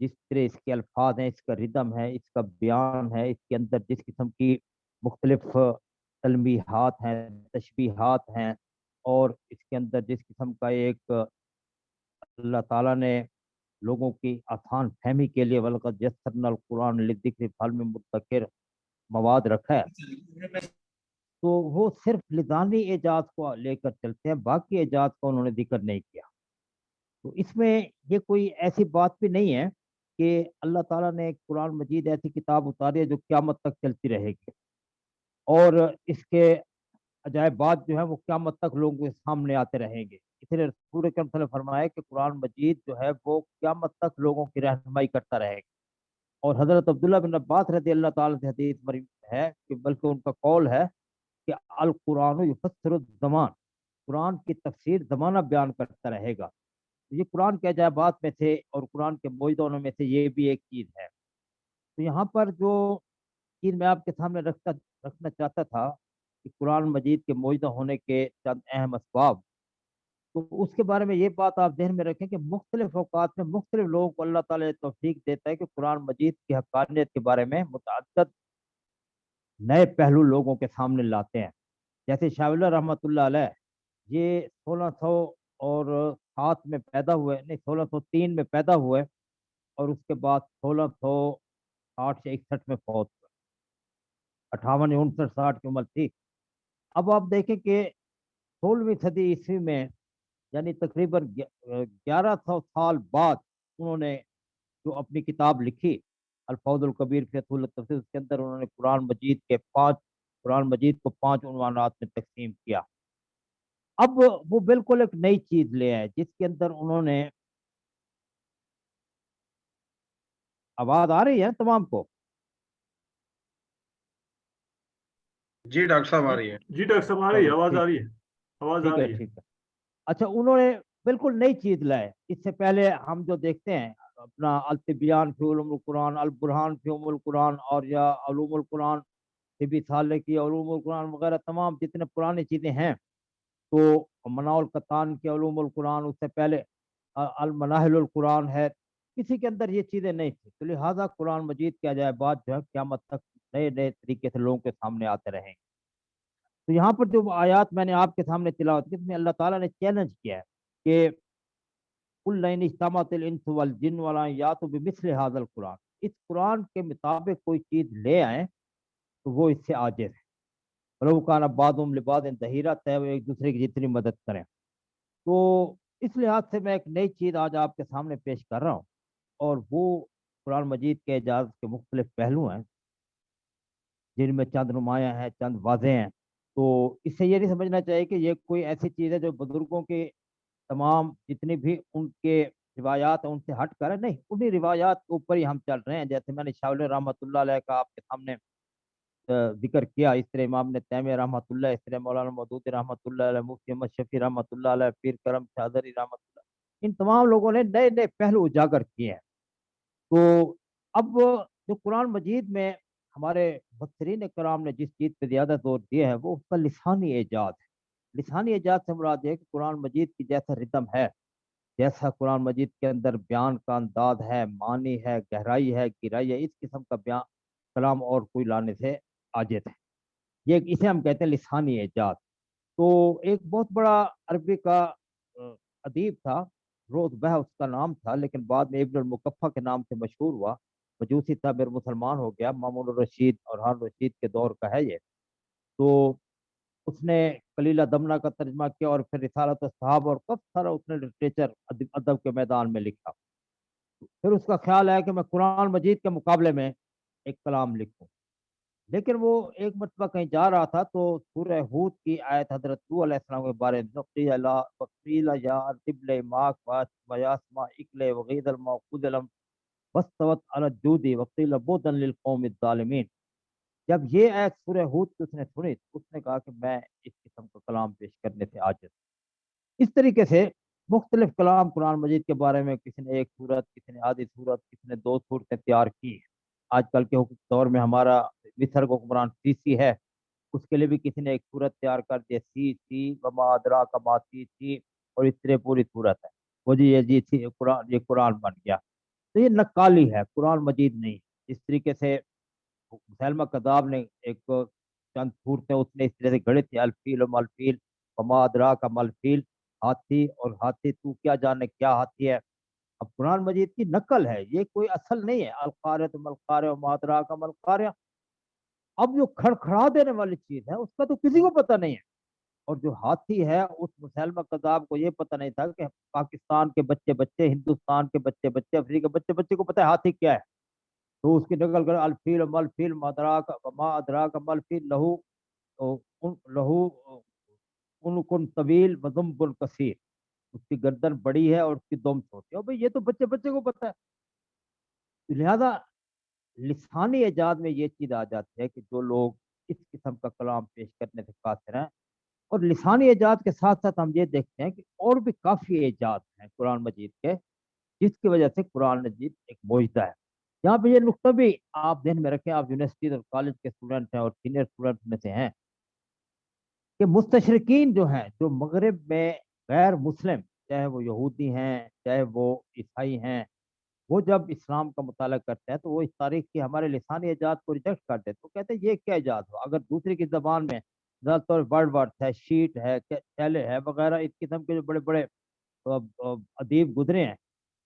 جس طرح اس کے الفاظ ہیں، اس کا ردم ہے، اس کا بیان ہے، اس کے اندر جس قسم کی مختلف تلمیحات ہیں، تشبیہات ہیں، اور اس کے اندر جس قسم کا ایک اللہ تعالیٰ نے لوگوں کی آسان فہمی کے لیے وَلَقَدْ يَسَّرْنَا الْقُرْآنَ لِلذِّكْرِ فَهَلْ مِن مُدَّكِرٍ مواد رکھا ہے، تو وہ صرف لسانی اعجاز کو لے کر چلتے ہیں، باقی اعجاز کا انہوں نے ذکر نہیں کیا۔ تو اس میں یہ کوئی ایسی بات بھی نہیں ہے کہ اللہ تعالیٰ نے قرآن مجید ایسی کتاب اتاری ہے جو قیامت تک چلتی رہے گی، اور اس کے عجائبات جو ہیں وہ قیامت تک لوگوں کے سامنے آتے رہیں گے۔ اس لیے رسول اکرم صلی اللہ علیہ وسلم نے فرمایا کہ قرآن مجید جو ہے وہ قیامت تک لوگوں کی رہنمائی کرتا رہے گا۔ اور حضرت عبداللہ بن عباس رضی اللہ تعالیٰ سے حدیث مروی ہے کہ بلکہ ان کا قول ہے کہ القرآن یفسر الزمان، قرآن کی تفسیر زمانہ بیان کرتا رہے گا۔ یہ قرآن کے عجائبات میں سے اور قرآن کے معجزوں میں سے یہ بھی ایک چیز ہے۔ تو یہاں پر جو چیز میں آپ کے سامنے رکھنا چاہتا تھا کہ قرآن مجید کے معجزہ ہونے کے چند اہم اسباب، تو اس کے بارے میں یہ بات آپ ذہن میں رکھیں کہ مختلف اوقات میں مختلف لوگوں کو اللہ تعالیٰ توفیق دیتا ہے کہ قرآن مجید کی حقانیت کے بارے میں متعدد نئے پہلو لوگوں کے سامنے لاتے ہیں۔ جیسے شاہ اللہ رحمۃ اللہ علیہ، یہ 1607 میں پیدا ہوئے، نہیں 1603 میں پیدا ہوئے، اور اس کے بعد 1660 سے 61 میں فوت ہوئے، 58 59 60 کی عمر تھی۔ اب آپ دیکھیں کہ 16ویں صدی عیسوی میں، یعنی تقریباً 1100 سال بعد انہوں نے جو اپنی کتاب لکھی الفوز الکبیر فی اصول التفسیر، اس کے اندر انہوں نے قرآن مجید کو 5 عنوانات میں تقسیم کیا۔ اب وہ بالکل ایک نئی چیز لے آئے جس کے اندر انہوں نے، آواز آ رہی ہے تمام کو؟ جی ڈاکٹر صاحب آ رہی ہے، جی ڈاکٹر صاحب آ رہی ہے، آواز آ رہی ہے، آواز آ رہی ہے۔ ٹھیک ہے۔ اچھا، انہوں نے بالکل نئی چیز لائے۔ اس سے پہلے ہم جو دیکھتے ہیں اپنا الطبیان فی علوم القرآن، البرہان فی علوم القرآن، اور یا علوم القرآن، طبی صالح کی علوم القرآن وغیرہ، تمام جتنے پرانی چیزیں ہیں، تو مناع القطان کے علوم القرآن، اس سے پہلے المناہل القرآن ہے، کسی کے اندر یہ چیزیں نہیں تھی۔ تو لہٰذا قرآن مجید کے عجائبات جو ہے قیامت تک نئے نئے طریقے سے لوگوں کے سامنے آتے رہیں۔ تو یہاں پر جو آیات میں نے آپ کے سامنے تلاوت کی، اس میں اللہ تعالیٰ نے چیلنج کیا ہے کہ قل لئن اجتمعت الانس والجن ولا یاتوا بمثل هذا القرآن، اس قرآن کے مطابق کوئی چیز لے آئیں تو وہ اس سے عاجز ہے۔ ولو کان بعضهم لبعض ظہیرا، طے وہ ایک دوسرے کی جتنی مدد کریں۔ تو اس لحاظ سے میں ایک نئی چیز آج آپ کے سامنے پیش کر رہا ہوں، اور وہ قرآن مجید کے اعجاز کے مختلف پہلو ہیں جن میں چند نمایاں ہیں، چند واضح ہیں۔ تو اس سے یہ نہیں سمجھنا چاہیے کہ یہ کوئی ایسی چیز ہے جو بزرگوں کے تمام جتنی بھی ان کے روایات ہیں ان سے ہٹ کر ہے، نہیں، انہی روایات کے اوپر ہی ہم چل رہے ہیں۔ جیسے میں نے شاہ ولی رحمۃ اللہ علیہ کا آپ کے سامنے ذکر کیا، اس طرح امام نے تیمیہ رحمۃ اللہ، اس طرح مولانا مودودی رحمۃ اللہ علیہ، مفتی احمد شفیع رحمۃ اللہ علیہ، پیر کرم چادری رحمۃ اللہ، ان تمام لوگوں نے نئے نئے پہلو اجاگر کیے ہیں۔ تو اب جو قرآن مجید میں ہمارے مفسرین کرام نے جس چیز پہ زیادہ زور دیا ہے وہ اس کا لسانی اعجاز ہے۔ لسانی اعجاز سے مراد ہے کہ قرآن مجید کی جیسا ردم ہے، جیسا قرآن مجید کے اندر بیان کا انداز ہے، معنی ہے، گہرائی ہے، گہرائی ہے، اس قسم کا بیان کلام اور کوئی لانے سے عاجز ہے۔ یہ اسے ہم کہتے ہیں لسانی اعجاز۔ تو ایک بہت بڑا عربی کا ادیب تھا، روز بہ اس کا نام تھا، لیکن بعد میں ابن المقفع کے نام سے مشہور ہوا، مجوسی تھا، پھر مسلمان ہو گیا، مامون الرشید اور ہارون الرشید کے دور کا ہے یہ۔ تو اس نے کلیلہ دمنہ کا ترجمہ کیا، اور پھر رسالۃ الصحابہ، اور کب سارا اس نے لٹریچر ادب کے میدان میں لکھا۔ پھر اس کا خیال ہے کہ میں قرآن مجید کے مقابلے میں ایک کلام لکھوں، لیکن وہ ایک مرتبہ کہیں جا رہا تھا تو سورہ ہود کی آیت حضرت نوح علیہ السلام کے بارے میں، وقیل یا طبل ماک ویاسما اکل وغید الموقود علم وستوت علی الجود وقیل بودن للقوم الظالمین، جب یہ آیت سورہ ہود کی اس نے سنی تو اس نے کہا کہ میں اس قسم کا کلام پیش کرنے سے عاجز۔ اس طریقے سے مختلف کلام قرآن مجید کے بارے میں، کسی نے ایک صورت، کسی نے آدھی صورت، کسی نے 2 صورتیں تیار کی ہیں۔ آج کل کے دور میں ہمارا مصر کو حکمران سی ہے، اس کے لیے بھی کسی نے ایک صورت تیار کر دی، سی وما ادراک ما سی، اور اس طرح پوری صورت ہے، وہ جی یہ قرآن بن گیا۔ تو یہ نقالی ہے، قرآن مجید نہیں۔ اس طریقے سے مسلمہ کذاب نے ایک چند صورتیں اس نے اس طرح سے گھڑے تھے، الفیل و ملفیل وما ادراک ملفیل، ہاتھی اور ہاتھی تو کیا جانے کیا ہاتھی ہے۔ اب قرآن مجید کی نقل ہے، یہ کوئی اصل نہیں ہے۔ القاریہ ملقاریہ وما ادراک ملقاریہ، اب جو کھڑکھڑا دینے والی چیز ہے اس کا تو کسی کو پتہ نہیں ہے۔ اور جو ہاتھی ہے اس مسلمہ کذاب کو یہ پتہ نہیں تھا کہ پاکستان کے بچے بچے، ہندوستان کے بچے بچے، افریقہ کے بچے بچے کو پتہ ہے ہاتھی کیا ہے، تو اس کی نقل کر الفیل ملفیل ما ادراک ملفیل لہو انکن طویل وذنب کثیر، اس کی گردن بڑی ہے اور اس کی دم چھوٹی ہے۔ بھائی یہ تو بچے بچے کو پتہ ہے۔ لہذا لسانی ایجاد میں یہ چیز آ جاتی ہے کہ جو لوگ اس قسم کا کلام پیش کرنے سے قاصر ہیں، اور لسانی ایجاد کے ساتھ ساتھ ہم یہ دیکھتے ہیں کہ اور بھی کافی ایجاد ہیں قرآن مجید کے، جس کی وجہ سے قرآن مجید ایک معجزہ ہے۔ یہاں پہ یہ نقطہ بھی آپ ذہن میں رکھیں، آپ یونیورسٹی اور کالج کے اسٹوڈنٹ ہیں اور سینئر اسٹوڈنٹ میں سے ہیں، کہ مستشرقین جو ہیں، جو مغرب میں غیر مسلم، چاہے وہ یہودی ہیں چاہے وہ عیسائی ہیں، وہ جب اسلام کا مطالعہ کرتے ہیں تو وہ اس تاریخ کی ہمارے لسانی ایجاد کو ریجیکٹ کرتے ہیں، تو کہتے ہیں یہ کیا ایجاد ہو، اگر دوسرے کی زبان میں زیادہ طور ورڈ ورڈ ہے، شیٹ ہے، چیلے ہے وغیرہ، اس قسم کے جو بڑے بڑے ادیب گزرے ہیں،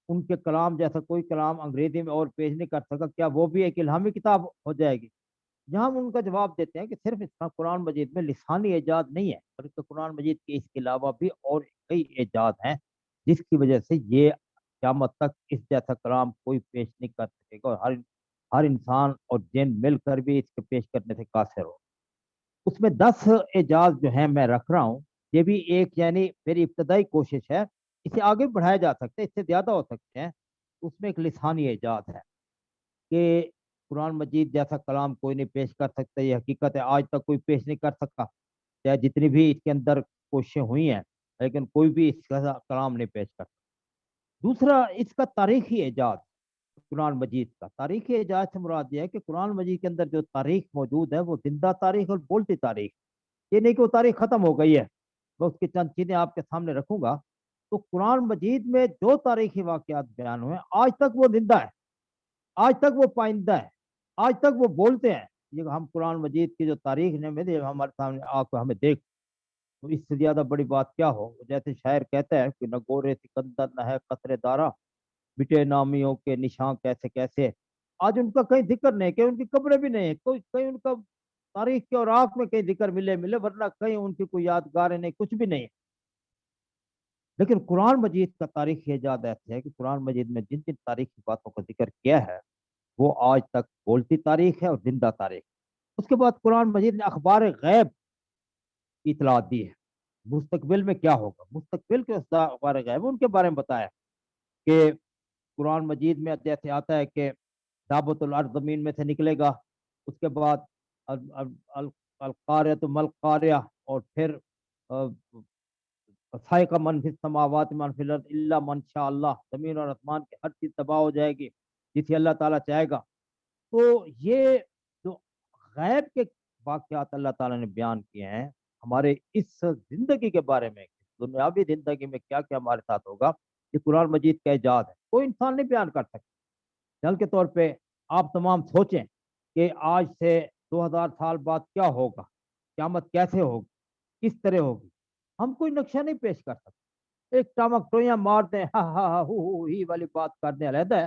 ان کے کلام جیسا کوئی کلام انگریزی میں اور پیش نہیں کر سکا، کیا وہ بھی ایک الہامی کتاب ہو جائے گی؟ جہاں ہم ان کا جواب دیتے ہیں کہ صرف اس قرآن مجید میں لسانی ایجاد نہیں ہے، بلکہ قرآن مجید کے اس کے علاوہ بھی اور کئی ایجاد ہیں، جس کی وجہ سے یہ قیامت تک اس جیسا کلام کوئی پیش نہیں کر سکے گا، اور ہر انسان اور جن مل کر بھی اس کے پیش کرنے سے قاصر ہو۔ اس میں 10 اعجاز جو ہیں میں رکھ رہا ہوں، یہ بھی ایک یعنی میری ابتدائی کوشش ہے، اسے آگے بڑھایا جا سکتا ہے، اس سے زیادہ ہو سکتے ہیں۔ اس میں ایک لسانی اعجاز ہے کہ قرآن مجید جیسا کلام کوئی نہیں پیش کر سکتا، یہ حقیقت ہے، آج تک کوئی پیش نہیں کر سکتا، چاہے جتنی بھی اس کے اندر کوششیں ہوئی ہیں، لیکن کوئی بھی اس کا کلام نہیں پیش کر سکتا۔ دوسرا اس کا تاریخی اعجاز، قرآن مجید کا تاریخی اعجاز سے مراد یہ ہے کہ قرآن مجید کے اندر جو تاریخ موجود ہے وہ زندہ تاریخ اور بولتی تاریخ، یہ نہیں کہ وہ تاریخ ختم ہو گئی ہے۔ میں اس کی چند چیزیں آپ کے سامنے رکھوں گا۔ تو قرآن مجید میں جو تاریخی واقعات بیان ہوئے آج تک وہ زندہ ہے، آج تک وہ پائندہ ہے، آج تک وہ بولتے ہیں۔ یہ ہم قرآن مجید کی جو تاریخ نے میں ہمارے سامنے آ کو ہمیں دیکھ، تو اس سے زیادہ بڑی بات کیا ہو؟ جیسے شاعر کہتا ہے کہ نہ گورے سکندر نہ ہے قطر دارا، بٹے نامیوں کے نشان کیسے کیسے، آج ان کا کہیں ذکر نہیں، کہ ان کی قبریں بھی نہیں ہے، کوئی کہیں ان کا تاریخ کے اوراق میں کہیں ذکر ملے، ورنہ کہیں ان کی کوئی یادگاریں نہیں، کچھ بھی نہیں ہے۔ لیکن قرآن مجید کا تاریخی اعجاز ایسے ہے کہ قرآن مجید میں جن جن تاریخی باتوں کا ذکر کیا ہے وہ آج تک بولتی تاریخ ہے اور زندہ تاریخ۔ اس کے بعد قرآن مجید نے اخبار غیب کی اطلاعات دی ہے، مستقبل میں کیا ہوگا، مستقبل کے اخبار غیب ان کے بارے میں بتایا کہ قرآن مجید میں جیسے آتا ہے کہ دابت الارض زمین میں سے نکلے گا، اس کے بعد القاریہ ملقاریہ، اور پھر سائقہ من فی السماوات من فی الارض الا من شاء اللہ، زمین اور آسمان کی ہر چیز تباہ ہو جائے گی جسے اللہ تعالیٰ چاہے گا۔ تو یہ جو غیب کے واقعات اللہ تعالیٰ نے بیان کیے ہیں ہمارے اس زندگی کے بارے میں، دنیاوی زندگی میں کیا کیا ہمارے ساتھ ہوگا، یہ قرآن مجید کا اعجاز ہے، کوئی انسان نہیں بیان کر سکتا۔ مثال کے طور پہ آپ تمام سوچیں کہ آج سے 2000 سال بعد کیا ہوگا، قیامت کیسے ہوگی، کس طرح ہوگی، ہم کوئی نقشہ نہیں پیش کر سکتے، ایک ٹامک ٹوئیاں مار دیں، ہا ہا ہا ہو ہی والی بات کر دیں، علیحدہ ہے۔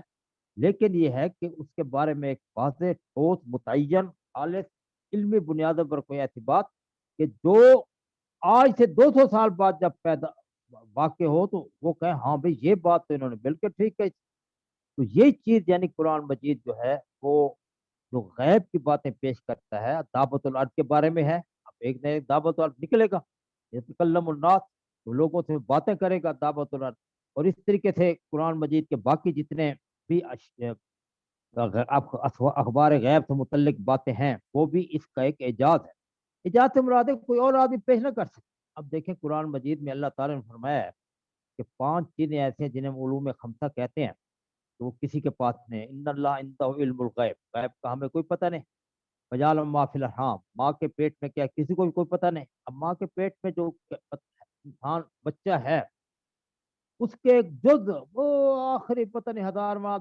لیکن یہ ہے کہ اس کے بارے میں ایک واضح ٹھوس متعین خالص علمی بنیادوں پر کوئی ایسی بات کہ جو آج سے 200 سال بعد جب پیدا واقع ہو تو وہ کہیں ہاں بھئی یہ بات تو انہوں نے بالکل ٹھیک کہی۔ تو یہ چیز یعنی قرآن مجید جو ہے وہ جو غیب کی باتیں پیش کرتا ہے، دعوت الارض کے بارے میں ہے، اب ایک نہ ایک دعوت الارض نکلے گا، یتکلم الناس، تو لوگوں سے باتیں کرے گا دعوت الارض۔ اور اس طریقے سے قرآن مجید کے باقی جتنے بھی اخبار غیب سے متعلق باتیں ہیں وہ بھی اس کا ایک اعجاز ہے۔ اعجاز سے مراد ہے کوئی اور آدمی پیش نہ کر سکے۔ اب دیکھیں قرآن مجید میں اللہ تعالیٰ نے فرمایا ہے کہ 5 چیزیں ایسی ہیں جنہیں ہم علوم خمسہ کہتے ہیں، تو وہ کسی کے پاس نہیں۔ ان اللہ عنده علم الغیب، غیب کا ہمیں کوئی پتہ نہیں۔ وجعلم ما فی الارحام، ماں کے پیٹ میں کیا کسی کو بھی کوئی پتہ نہیں۔ اب ماں کے پیٹ میں جو انسان بچہ ہے اس کے ایک جز وہ آخری پتہ نہیں 1000واں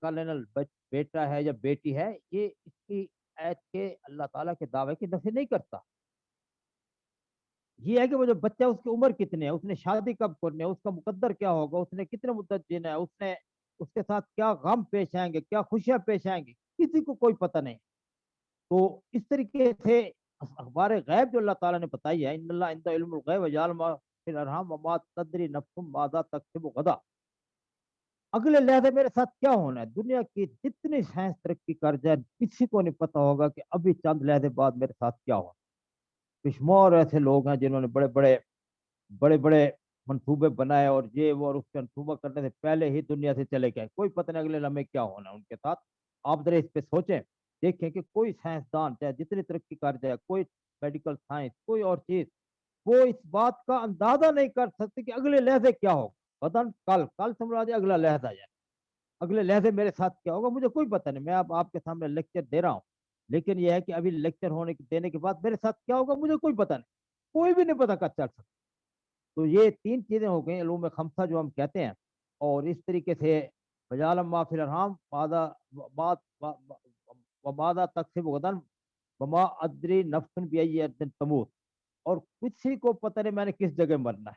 کر لینا بیٹا ہے یا بیٹی ہے، یہ اس کی ایت کے اللہ تعالیٰ کے دعوے کی نفی نہیں کرتا. یہ ہے کہ وہ جو بچہ اس کی عمر کتنی ہے، اس نے شادی کب کرنی ہے، اس کا مقدر کیا ہوگا، اس نے کتنے مدت جینا ہے، اس کے ساتھ کیا غم پیش آئیں گے، کیا خوشیاں پیش آئیں گی، کسی کو کوئی پتہ نہیں. تو اس طریقے سے اخبار غیب جو اللہ تعالیٰ نے بتائی ہے، ان اللہ عند علم الغیب ویعلم ما فی الارحام وما تدری نفس ماذا تکسب غدا، اگلے لحظے میرے ساتھ کیا ہونا ہے. دنیا کی جتنی سائنس ترقی کر جائے کسی کو نہیں پتا ہوگا کہ ابھی چند لحظے بعد میرے ساتھ کیا ہونا. بشمار ایسے لوگ ہیں جنہوں نے بڑے بڑے منصوبے بنائے اور یہ وہ، اور اس کے منصوبہ کرنے سے پہلے ہی دنیا سے چلے گئے، کوئی پتہ نہیں اگلے لمحے کیا ہونا ہے ان کے ساتھ. آپ ذرا اس پہ سوچیں، دیکھیں کہ کوئی سائنسدان چاہے جتنی ترقی کر جائے، کوئی میڈیکل سائنس کوئی اور چیز، وہ اس بات کا اندازہ نہیں کر سکتے کہ اگلے لحظے کیا ہوگا. بدن کل سمجھا دے اگلا لحظہ جائے، اگلے لحظے میرے ساتھ کیا ہوگا مجھے کوئی پتہ نہیں. میں اب آپ کے سامنے لیکچر دے رہا ہوں، لیکن یہ ہے کہ ابھی لیکچر دینے کے بعد میرے ساتھ کیا ہوگا مجھے کوئی پتہ نہیں، کوئی بھی نہیں پتہ کر چل سکتا. تو یہ 3 چیزیں ہو گئیں علوم خمسہ جو ہم کہتے ہیں. اور اس طریقے سے وجعلم ما فی الارحام وماذا تکسب غدا وما ادری نفس بأی ارض تموت، اور کسی کو پتہ نہیں میں نے کس جگہ مرنا ہے.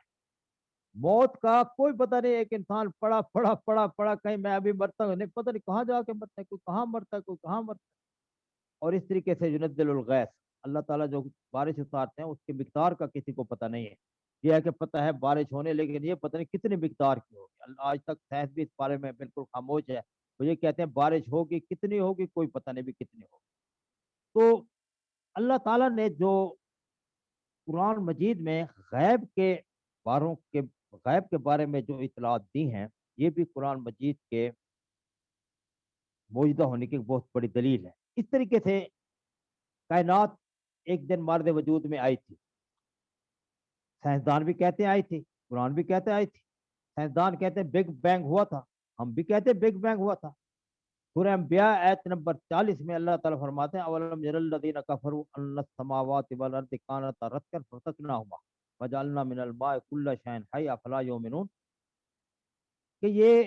موت کا کوئی پتہ نہیں. ایک انسان پڑا کہیں میں ابھی مرتا ہوں، نہیں پتہ نہیں کہاں جا کے مرتا ہے، کوئی کہاں مرتا ہے کوئی کہاں مرتا ہے. اور اس طریقے سے ينزل الغیث، اللہ تعالیٰ جو بارش اتارتے ہیں اس کی مقدار کا کسی کو پتہ نہیں ہے. یہ ہے کہ پتہ ہے بارش ہونے، لیکن یہ پتہ نہیں کتنی مقدار کی ہوگی. آج تک سائنس بھی اس بارے میں بالکل خاموش ہے. وہ یہ کہتے ہیں بارش ہوگی، کتنی ہوگی کوئی پتہ نہیں بھی کتنی ہوگی. تو اللہ تعالیٰ نے جو قرآن مجید میں باروں کے غیب کے بارے میں جو اطلاعات دی ہیں، یہ بھی قرآن مجید کے موجودہ ہونے کی بہت بڑی دلیل ہے. اس طریقے سے کائنات ایک دن مارد وجود میں آئی تھی. سائنسدان بھی کہتے ہیں آئی تھی، قرآن بھی کہتے ہیں آئی تھی. سائنسدان کہتے ہیں بگ بینگ ہوا تھا، ہم بھی کہتے ہیں بگ بینگ ہوا تھا. سورہ انبیاء آیت نمبر 40 میں اللہ تعالیٰ فرماتے ہیں اولم یری الذین کفروا ان السماوات والارض کانتا رتقا ففتقناہما وجعلنا من الماء کل شیء حی افلا یؤمنون، کہ یہ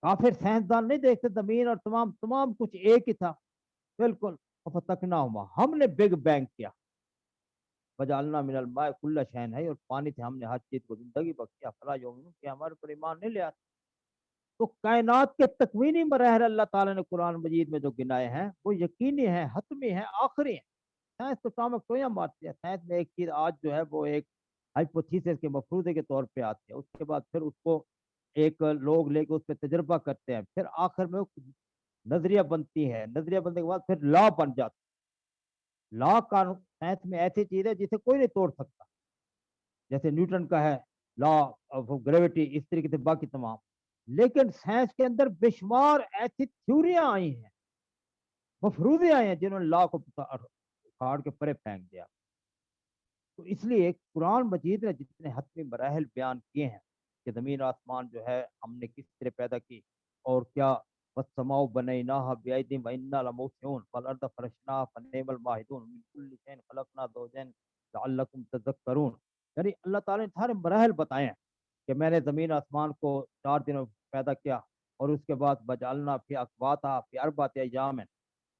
کافر سائنسدان نہیں دیکھتے زمین اور تمام کچھ ایک ہی تھا. بالکل. ففتقناہما، ہم نے بگ بینگ کیا. وجعلنا من الماء کل شیء حی، اور پانی سے ہم نے ہر چیز کو زندگی بخشی. افلا یؤمنون، کہ ہمارے پر ایمان نہیں لے آتے. تو کائنات کے تکوینی مراحل اللہ تعالیٰ نے قرآن مجید میں جو گنائے ہیں وہ یقینی ہیں، حتمی ہیں، آخری ہیں. سائنس تو ٹامک ٹویاں مارتی ہے. سائنس میں ایک چیز آج جو ہے وہ ایک ہائپوتھیسس کے مفروضے کے طور پہ آتی ہے، اس کے بعد پھر اس کو ایک لوگ لے کے اس پہ تجربہ کرتے ہیں، پھر آخر میں نظریہ بنتی ہے، نظریہ بننے کے بعد پھر لا بن جاتا ہے. لا قانون سائنس میں ایسی چیز ہے جسے کوئی نہیں توڑ سکتا، جیسے نیوٹن کا ہے لا آف گریوٹی، اس طریقے سے باقی تمام. لیکن سائنس کے اندر بے شمار ایسی تھیوریاں آئی ہیں، مفروضے آئے ہیں، جنہوں نے لا کو اکھاڑ کے پرے پھینک دیا. تو اس لیے قرآن مجید نے جتنے حتمی مراحل بیان کیے ہیں کہ زمین آسمان جو ہے ہم نے کس طرح پیدا کی، اور کیا والسماء بنیناها بأیدی وإنا لموسعون والارض فرشناها فنعم الماہدون من کل شیء خلقنا زوجین لعلکم تذکرون. یعنی اللہ تعالیٰ نے سارے مراحل بتائے ہیں کہ میں نے زمین آسمان کو 4 دنوں پیدا کیا، اور اس کے بعد بجعلنا فی اقواتا فی اربعۃ ایام،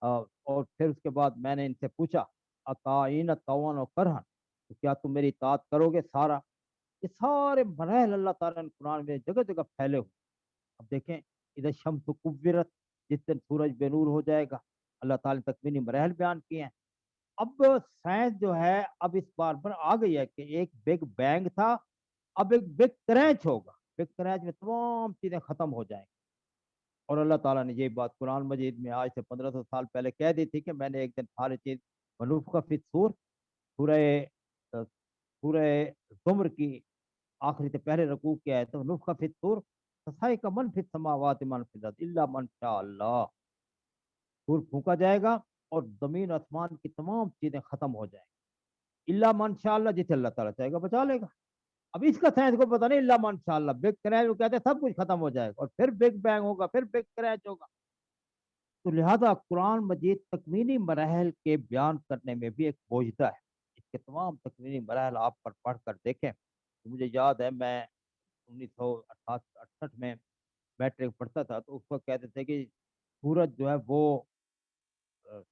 اور پھر اس کے بعد میں نے ان سے پوچھا اطاعین طوعا و کرہا، تو کیا تم میری اطاعت کرو گے سارا. یہ سارے مراحل اللہ تعالیٰ نے قرآن میں جگہ جگہ پھیلے ہوئے. اب دیکھیں ادھر شمس کورت، جس دن سورج بے نور ہو جائے گا، اللہ تعالیٰ نے تکوینی مراحل بیان کیے ہیں. اب سائنس جو ہے اب اس بار پر آ گئی ہے کہ ایک بگ بینگ تھا، اب ایک بگ کرینچ ہوگا. بگ کرینچ میں تمام چیزیں ختم ہو جائیں گی. اور اللہ تعالیٰ نے یہ بات قرآن مجید میں آج سے 1500 سال پہلے کہہ دی تھی کہ میں نے ایک دن ساری چیز ونفخ فی الصور، سورہ سورہ زمر کی آخری سے پہلے رکوع کیا ہے، تو نفخ فی الصور فصعق من فی السماوات من فی الارض الا من شاء اللہ. سور پھونکا جائے گا اور زمین آسمان کی تمام چیزیں ختم ہو جائیں گی، الا من شاء اللہ، جسے اللہ تعالیٰ چاہے گا بچا لے گا. اب اس کا سائنس کو پتا نہیں، الا من شاء اللہ. بگ کرینچ وہ کہتے ہیں سب کچھ ختم ہو جائے گا، اور پھر بگ بینگ ہوگا، پھر بگ کرینچ ہوگا. تو لہذا قرآن مجید تکوینی مراحل کے بیان کرنے میں بھی ایک موجزہ ہے. اس کے تمام تکوینی مراحل آپ پر پڑھ کر دیکھیں مجھے یاد ہے میں 1968 میں میٹرک پڑھتا تھا تو اس وقت کہتے تھے کہ سورج جو ہے وہ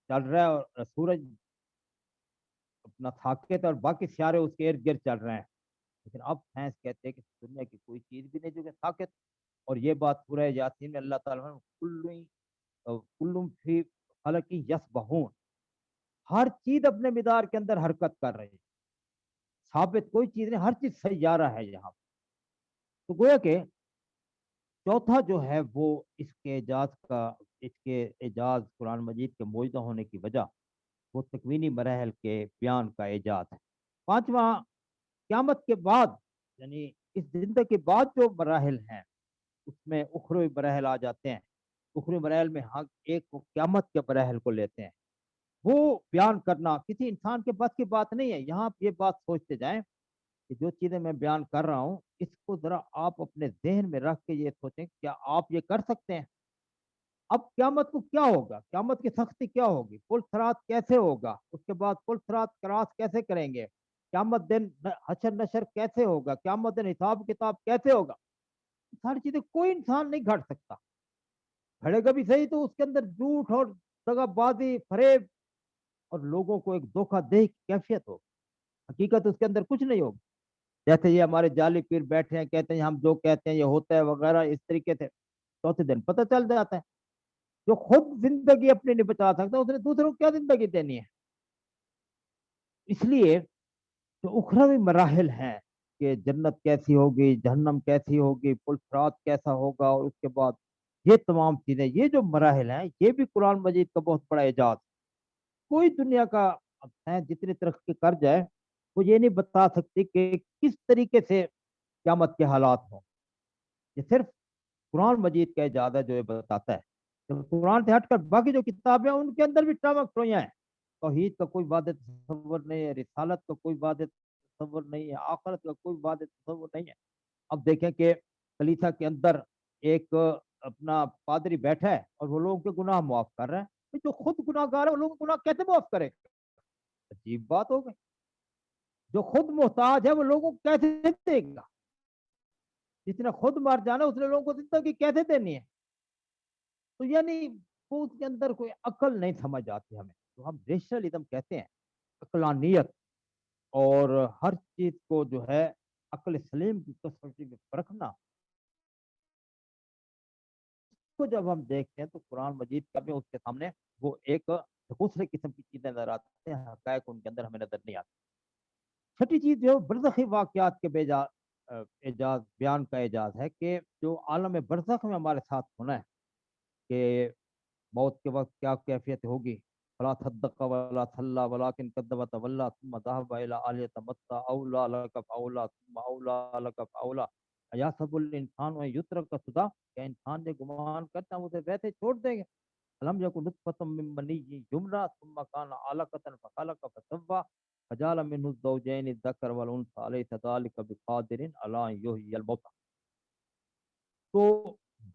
چل رہا ہے اور سورج اپنا ساکت اور باقی سیارے اس کے ارد گرد چل رہے ہیں، لیکن اب سائنس کہتے ہیں کہ دنیا کی کوئی چیز بھی نہیں جو کہ ساکت، اور یہ بات سورہ یاسین میں اللہ تعالیٰ نے کلم فی فلک یسبحون، ہر چیز اپنے مدار کے اندر حرکت کر رہی ہے، ثابت کوئی چیز نہیں، ہر چیز سیارہ ہے یہاں۔ تو گویا کہ چوتھا جو ہے وہ اس کے اعجاز قرآن مجید کے موجودہ ہونے کی وجہ وہ تکوینی مراحل کے بیان کا اعجاز ہے۔ پانچواں، قیامت کے بعد یعنی اس زندگی کے بعد جو مراحل ہیں اس میں اخروی مراحل آ جاتے ہیں۔ اخروی مراحل میں ہم ایک قیامت کے مراحل کو لیتے ہیں، وہ بیان کرنا کسی انسان کے بس کی بات نہیں ہے۔ یہاں یہ بات سوچتے جائیں کہ جو چیزیں میں بیان کر رہا ہوں اس کو ذرا آپ اپنے ذہن میں رکھ کے یہ سوچیں کیا آپ یہ کر سکتے ہیں؟ اب قیامت کو کیا ہوگا، قیامت کی سختی کیا ہوگی، پل صراط کیسے ہوگا، اس کے بعد پل صراط کراس کیسے کریں گے، قیامت دن حشر نشر کیسے ہوگا، قیامت دن حساب کتاب کیسے ہوگا، ساری چیزیں کوئی انسان نہیں گھڑ سکتا۔ گھڑے گا بھی صحیح تو اس کے اندر جھوٹ اور دغا بازی فریب اور لوگوں کو ایک دھوکہ دہی کی کیفیت ہو، حقیقت اس کے اندر کچھ نہیں ہوگی۔ جیسے یہ ہمارے جعلی پیر بیٹھے ہیں کہتے ہیں ہم جو کہتے ہیں یہ ہوتا ہے وغیرہ، اس طریقے سے چوتھے دن پتہ چل جاتا ہے۔ جو خود زندگی اپنی نہیں بچا سکتا اس نے دوسروں کو کیا زندگی دینی ہے؟ اس لیے جو اخروی مراحل ہیں کہ جنت کیسی ہوگی، جہنم کیسی ہوگی، پل صراط کیسا ہوگا، اور اس کے بعد یہ تمام چیزیں، یہ جو مراحل ہیں یہ بھی قرآن مجید کا بہت بڑا اعجاز۔ کوئی دنیا کا جتنی ترقی کر جائے وہ یہ نہیں بتا سکتی کہ کس طریقے سے قیامت کے حالات ہوں، یہ صرف قرآن مجید کا اعجاز ہے جو یہ بتاتا ہے۔ قرآن سے ہٹ کر باقی جو کتابیں ہیں ان کے اندر بھی ٹامک ٹوئیاں ہیں، توحید کا کوئی واضح تصور نہیں ہے، رسالت کا کوئی واضح تصور نہیں ہے، آخرت کا کوئی واضح تصور نہیں ہے۔ اب دیکھیں کہ کلیسا کے اندر ایک اپنا پادری بیٹھا ہے اور وہ لوگوں کے گناہ معاف کر رہا ہے، جو خود گناہ گار ہے وہ لوگوں کے گناہ کیسے معاف کرے؟ عجیب بات ہو گئی۔ جو خود محتاج ہے وہ لوگوں کو کیسے دے گا؟ جس نے خود مار جانا اس نے لوگوں کو زندگی کیسے دینی ہے؟ تو یعنی وہ اس کے اندر کوئی عقل نہیں سمجھ آتی ہمیں، تو ہم ریشنلزم کہتے ہیں، عقلانیت، اور ہر چیز کو جو ہے عقل سلیم کی کسوٹی میں پرکھنا کو جب ہم دیکھتے ہیں تو قرآن مجید کا بھی اس کے سامنے وہ ایک دوسرے قسم کی چیزیں نظر آتے ہیں، حقائق ان کے اندر ہمیں نظر نہیں آتے۔ چھٹی چیز جو برزخی واقعات کے اعجاز بیان کا اعجاز ہے کہ جو عالم برزخ میں ہمارے ساتھ ہونا ہے کہ موت کے وقت کیا کیفیت ہوگی، فلا صدق ولا صلى ولكن كذب وتولى ثم ذهب الى اهله يتمتع اولى لك فاولى ثم اولى لك فاولى ایحسب الانسان ان يترك سدى، کہ انسان یہ گمان کرتا ہے اسے ویسے چھوڑ دیں گے۔ الم یکن نطفة من منی یمنى ثم كان علقة فخلق فسوى فجعل منه الزوجين الذكر والانثى اليس ذلك بقادر على ان يحيي الموتى۔ تو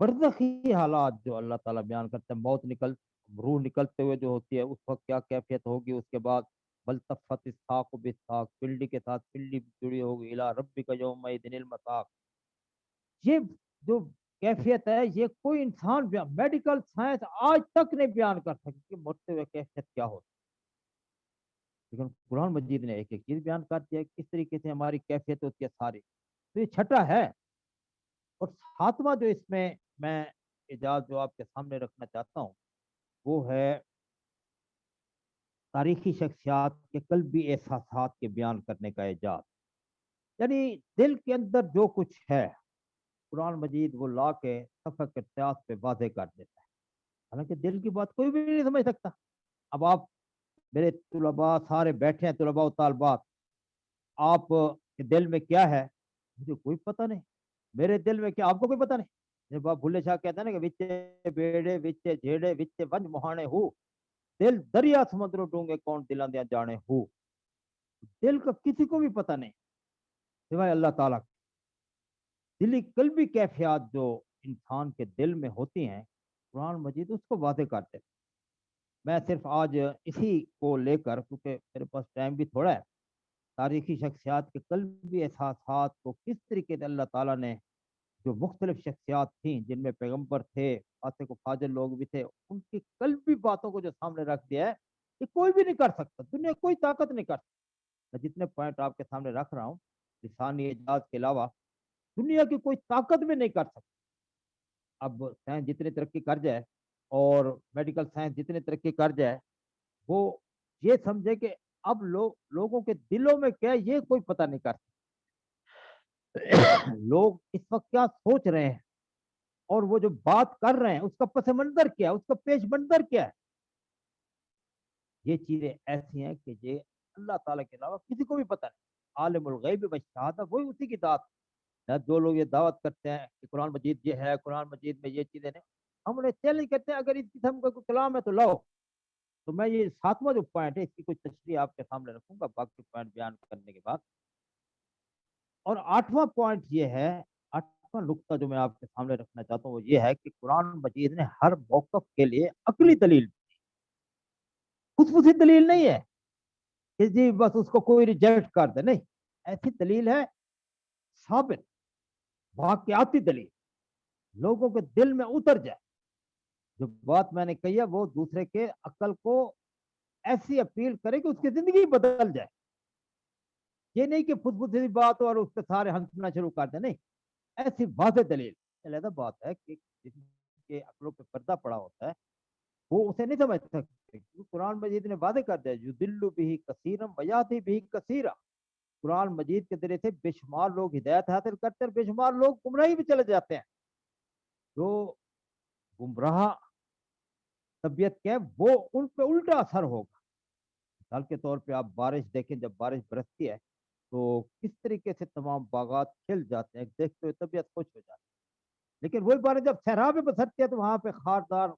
برزخی حالات جو اللہ تعالیٰ بیان کرتے ہیں، روح نکلتے ہوئے جو ہوتی ہے اس وقت کیا کیفیت ہوگی، اس کے بعد بلتفت الساق بالساق، پنڈلی کے ساتھ پنڈلی جڑی ہوگی، الی ربک یومئذ المساق، یہ جو کیفیت ہے یہ کوئی انسان میڈیکل سائنس آج تک نہیں بیان کر سکی کہ مرتے ہوئے کیفیت کیا ہوتی، لیکن قرآن مجید نے ایک ایک چیز بیان کر دیا کس طریقے سے ہماری کیفیت ہوتی ہے ساری۔ تو یہ چھٹا ہے۔ اور ساتواں جو اس میں اعجاز جو آپ کے سامنے رکھنا چاہتا ہوں وہ ہے تاریخی شخصیات کے قلبی احساسات کے بیان کرنے کا اعجاز، یعنی دل کے اندر جو کچھ ہے قرآن مجید وہ لا کے صفحہ ارتیاس پہ واضح کر دیتا ہے، حالانکہ دل کی بات کوئی بھی نہیں سمجھ سکتا۔ اب آپ میرے طلباء سارے بیٹھے ہیں، طلباء و طالبات، آپ کے دل میں کیا ہے مجھے کوئی پتہ نہیں، میرے دل میں کیا آپ کو کوئی پتہ نہیں۔ جب آپ بھلے شاہ کہتے ہیں نا کہ وچے بیڑے وچے جھیڑے وچے ونج مہانے ہو، دل دریا سمندر ڈونگے کون دلان دیا جانے ہو، دل کا کسی کو بھی پتہ نہیں سوائے اللہ تعالیٰ۔ دلی قلبی کیفیات جو انسان کے دل میں ہوتی ہیں قرآن مجید اس کو واضح کرتے۔ میں صرف آج اسی کو لے کر، کیونکہ میرے پاس ٹائم بھی تھوڑا ہے، تاریخی شخصیات کے قلبی احساسات کو کس طریقے سے اللہ تعالیٰ نے جو مختلف شخصیات تھیں جن میں پیغمبر تھے، فاسق و فاجر لوگ بھی تھے، ان کی قلبی باتوں کو جو سامنے رکھ دیا ہے کہ کوئی بھی نہیں کر سکتا، دنیا کوئی طاقت نہیں کر سکتا۔ میں جتنے پوائنٹ آپ کے سامنے رکھ رہا ہوں لسانی اعجاز کے علاوہ دنیا کی کوئی طاقت بھی نہیں کر سکتی۔ اب سائنس جتنی ترقی کر جائے اور میڈیکل سائنس جتنی ترقی کر جائے، وہ یہ سمجھے کہ اب لوگوں کے دلوں میں کیا ہے یہ کوئی پتہ نہیں کر سکتا۔ لوگ اس وقت کیا سوچ رہے ہیں اور وہ جو بات کر رہے ہیں اس کا پس منظر کیا ہے، اس کا پیش منظر کیا ہے، یہ چیزیں ایسی ہیں کہ یہ اللہ تعالیٰ کے علاوہ کسی کو بھی پتہ نہیں۔ عالم الغیب و شہادہ وہی اسی کی ذات ہے۔ جو لوگ یہ دعوت کرتے ہیں کہ قرآن مجید یہ ہے، قرآن مجید میں یہ چیزیں نہیں، ہم انہیں چیلنج کرتے ہیں اگر اس قسم کا کوئی کلام ہے تو لاؤ۔ تو میں یہ 7واں جو پوائنٹ ہے اس کی کوئی تشریح آپ کے سامنے رکھوں گا باقی پوائنٹ بیان کرنے کے بعد۔ اور 8واں پوائنٹ یہ ہے، 8واں نقطہ جو میں آپ کے سامنے رکھنا چاہتا ہوں وہ یہ ہے کہ قرآن مجید نے ہر موقف کے لیے عقلی دلیل، خصوصی دلیل نہیں ہے کہ جی بس اس کو کوئی ریجیکٹ کر دے، نہیں، ایسی دلیل ہے ثابت واقعاتی دلیل، لوگوں کے دل میں اتر جائے۔ جو بات میں نے کہی ہے وہ دوسرے کے عقل کو ایسی اپیل کرے کہ اس کی زندگی بدل جائے۔ یہ نہیں کہ فضفضی بات ہو اور اس کے سارے ہنسنا شروع کر دیں، نہیں، ایسی واضح دلیل۔ علیحدہ بات ہے کہ جس کے عقلوں پہ پردہ پڑا ہوتا ہے وہ اسے نہیں سمجھ سکتے۔ قرآن مجید نے واضح کر دیا یضل بہ کثیرا ویہدی بہ کثیرا، قرآن مجید کے ذریعے سے بے شمار لوگ ہدایت حاصل کرتے ہیں اور بے شمار لوگ گمراہی بھی چلے جاتے ہیں۔ جو گمراہ طبیعت کے وہ ان پہ الٹا اثر ہوگا۔ مثال کے طور پہ آپ بارش دیکھیں، جب بارش برستی ہے تو کس طریقے سے تمام باغات کھل جاتے ہیں، دیکھتے ہوئے طبیعت خوش ہو جاتی ہے۔ لیکن وہی بارش جب صحرا میں بسرتی ہے تو وہاں پہ خاردار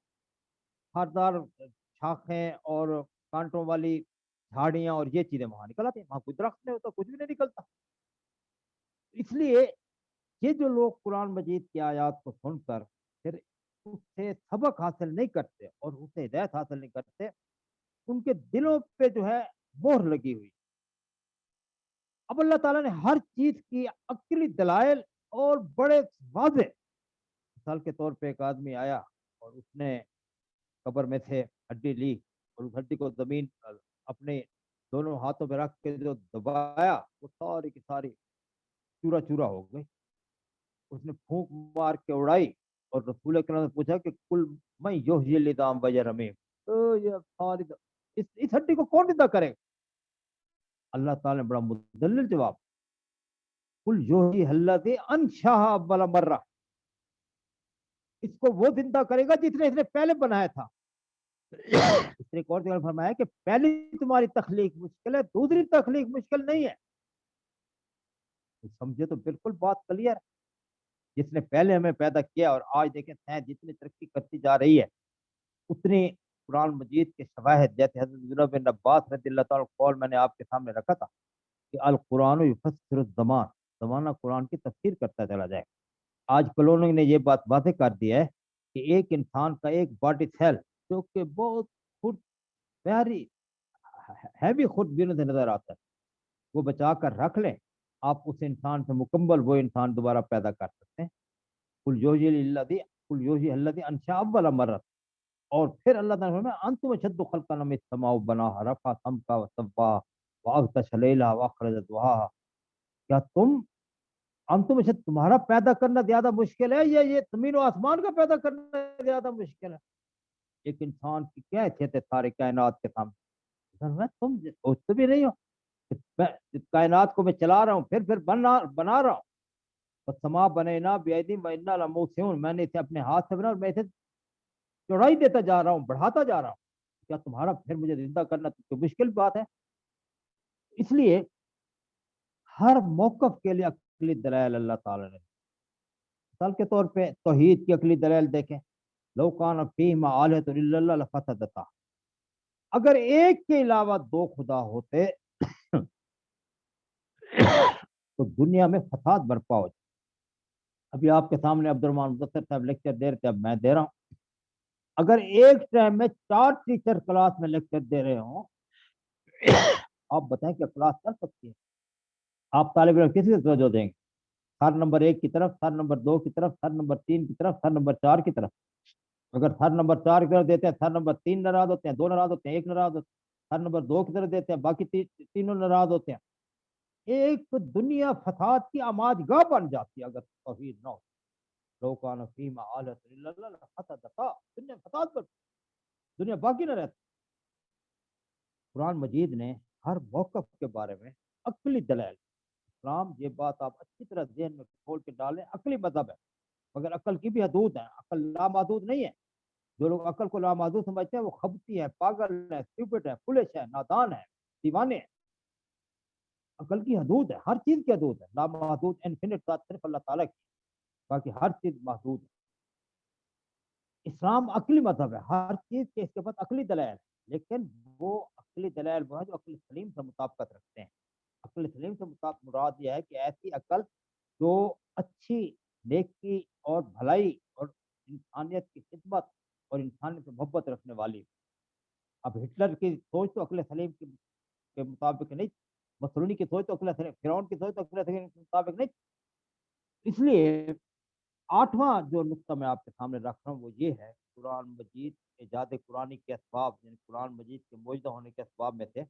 شاخیں اور کانٹوں والی جھاڑیاں اور یہ چیزیں وہاں نکل آتی ہیں، وہاں کوئی درخت نہیں ہوتا، کچھ بھی نہیں نکلتا۔ اس لیے یہ جو لوگ قرآن مجید کی آیات کو سن کر پھر اس سے سبق حاصل نہیں کرتے اور اس سے ہدایت حاصل نہیں کرتے، ان کے دلوں پہ جو ہے مہر لگی ہوئی۔ اب اللہ تعالیٰ نے ہر چیز کی عقلی دلائل اور بڑے واضح، مثال کے طور پہ ایک آدمی آیا اور اس نے قبر میں سے ہڈی لی اور اس ہڈی کو زمین اپنے دونوں ہاتھوں پہ رکھ کے جو دبایا وہ ساری کی ساری چورا چورا ہو گئی۔ اس نے پھونک مار کے اڑائی اور رسول اکرم نے پوچھا کہ کل میں یحیی العظام وہی رمیم، تو یہ ساری اس ہڈی کو کون زندہ کرے؟ اللہ تعالیٰ نے بڑا مدلل جواب، کل یحیی الذی انشأھا اول مرہ، اس کو وہ زندہ کرے گا جس نے اس نے پہلے بنایا تھا۔ اس نے ایک اور جگہ فرمایا کہ پہلی تمہاری تخلیق مشکل ہے، دوسری تخلیق مشکل نہیں ہے۔ سمجھے تو بالکل بات کلیئر، جس نے پہلے ہمیں پیدا کیا، اور آج دیکھیں سائنس جتنی ترقی کرتی جا رہی ہے اتنی قرآن مجید کے شواہد، جیسے حضرت عبداللہ بن عباس رضی اللہ تعالیٰ قول میں نے آپ کے سامنے رکھا تھا کہ القرآن یفسر الزمان، زمانہ قرآن کی تفسیر کرتا چلا جائے۔ آج کلوننگ نے یہ بات واضح کر دی ہے کہ ایک انسان کا ایک باڈی سیل جو کہ بہت خود پیاری ہیوی خود بینوں سے نظر آتا ہے، وہ بچا کر رکھ لیں، آپ اس انسان سے مکمل وہ انسان دوبارہ پیدا کر سکتے ہیں۔ قل یحیی الذی انشأ اول مرہ، اور پھر اللہ تعالیٰ نے فرمایا انتم اشد خلقا من السماء بناها رفع سمكها وسواها واغطش ليلها واخرج ضحاها، کیا انتم اشد، تمہارا پیدا کرنا زیادہ مشکل ہے یا یہ زمین و آسمان کا پیدا کرنا زیادہ مشکل ہے؟ ایک انسان کی کیا حیثیت ہے سارے کائنات کے سامنے؟ تم سوچتے بھی نہیں ہو کہ کائنات کو میں چلا رہا ہوں، پھر بنا رہا ہوں، سما بنینا بیدی وإنا لموسعون، میں نے اسے اپنے ہاتھ سے بنا اور میں اسے چوڑائی دیتا جا رہا ہوں، بڑھاتا جا رہا ہوں، کیا تمہارا پھر مجھے زندہ کرنا تو مشکل بات ہے؟ اس لیے ہر موقف کے لیے عقلی دلائل اللہ تعالیٰ نے، مثال کے طور پہ توحید کی عقلی دلائل دیکھیں، لو کان فیہما آلہۃ الا اللہ لفسدتا، اگر ایک کے علاوہ دو خدا ہوتے تو دنیا میں فساد برپا ہو جائے۔ ابھی آپ کے سامنے عبد الرحمان مدثر صاحب لیکچر دے رہے تھے، اب میں دے رہا ہوں، اگر ایک ٹائم میں 4 ٹیچر کلاس میں لیکچر دے رہے ہوں، آپ بتائیں کہ کلاس چل سکتی ہے؟ آپ طالب علم کسی سے توجہ دیں گے؟ سر نمبر 1 کی طرف، سر نمبر 2 کی طرف، سر نمبر 3 کی طرف، سر نمبر 4 کی طرف. اگر سر نمبر 4 کی طرف دیتے ہیں سر نمبر 3 ناراض ہوتے ہیں، 2 ناراض ہوتے ہیں، 1 ناراض ہوتے ہیں. سر نمبر 2 کی طرف دیتے ہیں باقی تینوں ناراض ہوتے ہیں. ایک دنیا فساد کی آماد گاہ بن جاتی ہے اگر توحید نہ ہو. لوکان فیما آلت اللہ فسادتا، دنیا فساد پر، دنیا باقی نہ رہتی. قرآن مجید نے ہر موقف کے بارے میں عقلی دلائل. اسلام، یہ بات آپ اچھی طرح ذہن میں کھول کے ڈالیں، عقلی مذہب ہے مگر عقل کی بھی حدود ہے. عقل لامحدود نہیں ہے. جو لوگ عقل کو لامحدود سمجھتے ہیں وہ خبتی ہے، پاگل ہے، اسٹوپڈ ہے، فولش ہے، نادان ہے، دیوانے ہیں. عقل کی حدود ہے، ہر چیز کی حدود ہے. لامحدود انفینٹ ذات صرف اللہ تعالیٰ کی، باقی ہر چیز محدود ہے. اسلام عقلی مذہب ہے، ہر چیز کے اس کے بعد عقلی دلائل ہے. لیکن وہ عقلی دلائل وہ ہے جو عقل سلیم سے مطابقت رکھتے ہیں. عقل سلیم سے مطابق مراد یہ ہے کہ ایسی عقل جو اچھی، نیکی اور بھلائی اور انسانیت کی خدمت اور انسانیت سے محبت رکھنے والی. اب ہٹلر کی سوچ تو عقل سلیم کے مطابق نہیں، مسلونی کی سوچ تو عقل سلیم، فرعون کی سوچ تو عقل سلیم کے مطابق نہیں. اس لیے 8واں جو نقطہ میں آپ کے سامنے رکھ رہا ہوں وہ یہ ہے، قرآن مجید ایجاد قرآنی کے اسباب، یعنی قرآن مجید کے موجودہ ہونے کے اسباب میں سے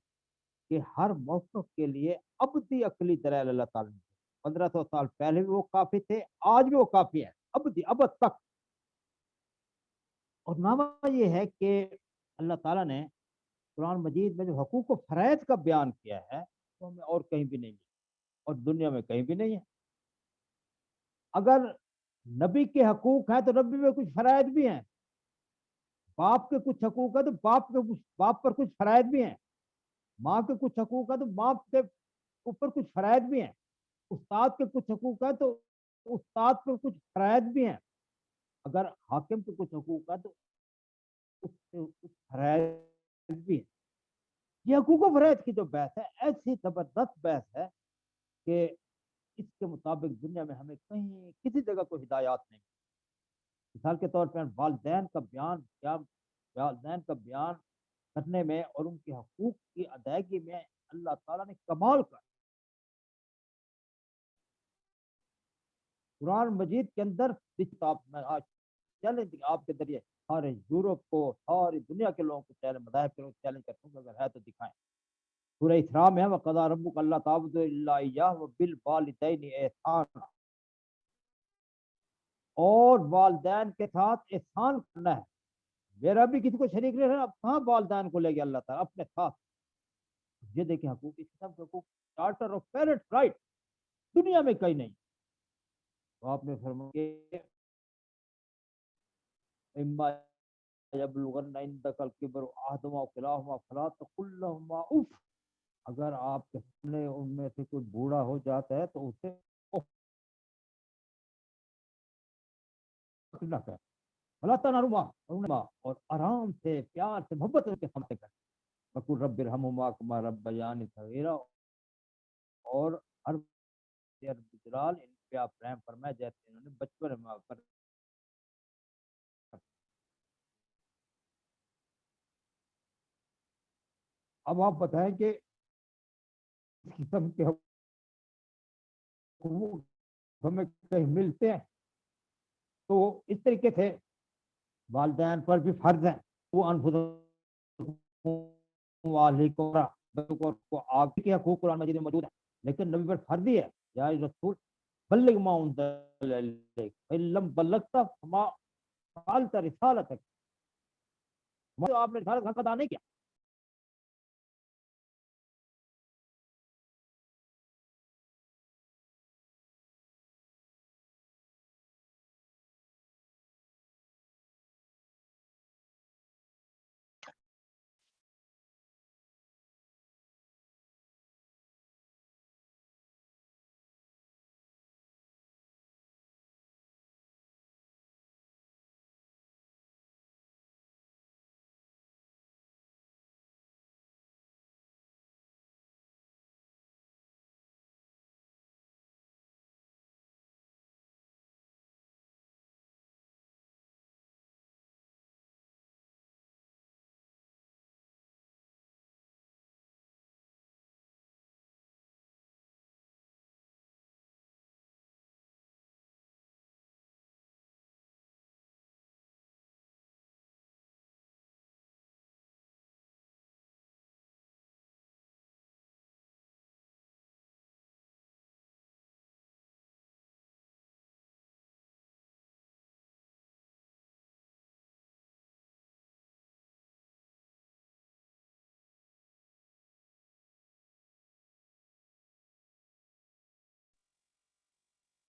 کہ ہر موقف کے لیے ابدی عقلی دلائل اللہ تعالیٰ نے. 1500 سال پہلے بھی وہ کافی تھے، آج بھی وہ کافی ہے، ابدی، ابد تک. اور نامہ یہ ہے کہ اللہ تعالیٰ نے قرآن مجید میں جو حقوق و فرائض کا بیان کیا ہے وہ ہمیں اور کہیں بھی نہیں ہے اور دنیا میں کہیں بھی نہیں ہے. اگر نبی کے حقوق ہیں تو نبی میں کچھ فرائض بھی ہیں. باپ کے کچھ حقوق ہیں تو باپ پر کچھ فرائض بھی ہیں. ماں کے کچھ حقوق ہیں تو ماں کے اوپر کچھ فرائض بھی ہیں. استاد کے کچھ حقوق ہیں تو استاد پر کچھ فرائض بھی ہیں. اگر حاکم کے کچھ حقوق ہیں تو اس سے کچھ فرائض بھی ہیں. یہ حقوق و فرائض کی جو بحث ہے ایسی زبردست بحث ہے کہ اس کے مطابق دنیا میں ہمیں کہیں کسی جگہ کوئی ہدایات نہیں. مثال کے طور پر والدین کا بیان کرنے میں اور ان کے حقوق کی ادائیگی میں اللہ تعالیٰ نے کمال کر. قرآن مجید کے اندر میں آج چیلنج آپ کے ذریعے سارے یورپ کو، ساری دنیا کے لوگوں کو، مذاہب کے لوگوں کو چیلنج کرتا ہوں، اگر ہے تو دکھائیں. سورہ اسراء میں ہے وَقَضَىٰ رَبُّكَ أَلَّا تَعْبُدُوا إِلَّا إِيَّاهُ وَبِالْوَالِدَيْنِ إِحْسَانًا، اور والدین کے ساتھ احسان کرنا ہے. میرا بھی کسی کو شریک نہیں ہے. اب کہاں والدین کو لے گیا اللہ تعالیٰ اپنے ساتھ. یہ دیکھیں حقوق، اس سب کے حقوق، چارٹر آف پیرنٹس رائٹ دنیا میں کہیں نہیں. تو آپ نے فرمایا کہ اما یبلغن عندک الکبر احدہما أو کلاہما فلا تقل لهما اف. اگر آپ کے سامنے ان میں سے کوئی بوڑھا ہو جاتا ہے تو اسے نہ کریں. فلا تنہرهما، اور آرام سے، پیار سے، محبت سے سامنے کریں. وقل رب ارحمهما كما ربياني صغيرا، اور ہر جلال ان پہ آپ رحم فرمائے جیسے انہوں نے بچپن میں پر. اب آپ بتائیں کہ اس قسم کے حقوق ہمیں کہیں ملتے ہیں؟ تو اس طریقے سے والدین پر بھی فرض ہیں. وہ آپ کے حقوق قرآن مجید میں موجود ہیں، لیکن نبی پر فرض ہی ہے یا رسول بلغ ما انزل الیک فإن لم بلغت فما فعلت رسالتک. آپ نے رسالت ادا نہیں کیا.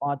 5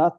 10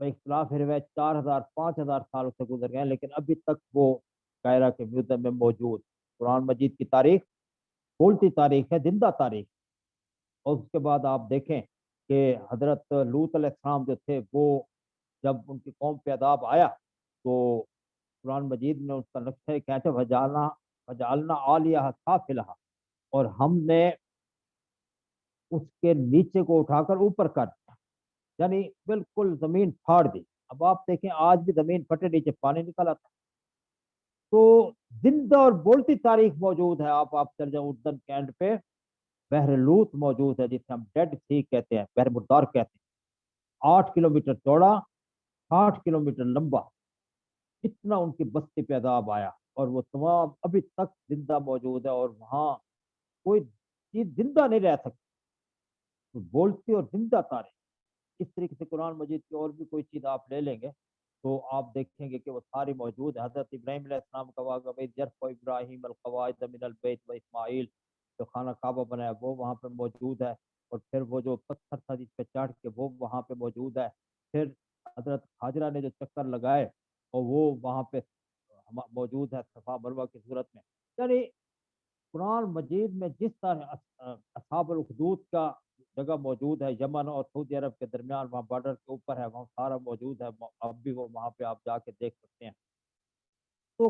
اختلاف روایت 4000 5000 سال سے گزر گئے ہیں، لیکن ابھی تک وہ قاہرہ کے میوزیم میں موجود۔ قرآن مجید کی تاریخ بولتی تاریخ ہے، زندہ تاریخ۔ اور اس کے بعد آپ دیکھیں کہ حضرت لوط علیہ السلام جو تھے، وہ جب ان کی قوم پہ عذاب آیا تو قرآن مجید میں اس کا نقشہ کہتے وجعلنا عالیہا سافلہا، اور ہم نے اس کے نیچے کو اٹھا کر اوپر کر دیا، یعنی بالکل زمین پھاڑ دی۔ اب آپ دیکھیں آج بھی زمین پھٹے نیچے پانی نکل آتا۔ تو زندہ اور بولتی تاریخ موجود ہے۔ آپ چل جائیں اردن کے اینڈ پہ بحر لوط موجود ہے، جسے ہم ڈیڈ سی کہتے ہیں، بحر مردار کہتے ہیں۔ 8 کلومیٹر چوڑا، 60 کلومیٹر لمبا، اتنا ان کی بستی پہ عذاب آیا، اور وہ تمام ابھی تک زندہ موجود ہے، اور وہاں کوئی چیز زندہ نہیں رہ سکتی۔ تو بولتی اور زندہ تاریخ، اس طریقے سے قرآن مجید کی اور بھی کوئی چیز آپ لے لیں گے تو آپ دیکھیں گے کہ وہ ساری موجود ہے۔ حضرت ابراہیم علیہ السلام کا واقعہ، وَإِذْ يَرْفَعُ إِبْرَاهِيمُ الْقَوَاعِدَ مِنَ الْبَيْتِ وَإِسماعیل، جو خانہ کعبہ بنایا وہ وہاں پہ موجود ہے، اور پھر وہ جو پتھر تھا جس پہ چڑھ کے وہ وہاں پہ موجود ہے۔ پھر حضرت حاجرہ نے جو چکر لگائے اور وہ وہاں پہ موجود ہے صفا مروہ کی صورت میں۔ یعنی قرآن مجید میں جس طرح اصحاب الاخدود کا جگہ موجود ہے، یمن اور سعودی عرب کے درمیان، وہاں بارڈر کے اوپر ہے، وہاں سارا موجود ہے، اب بھی وہ وہاں پہ آپ جا کے دیکھ سکتے ہیں۔ تو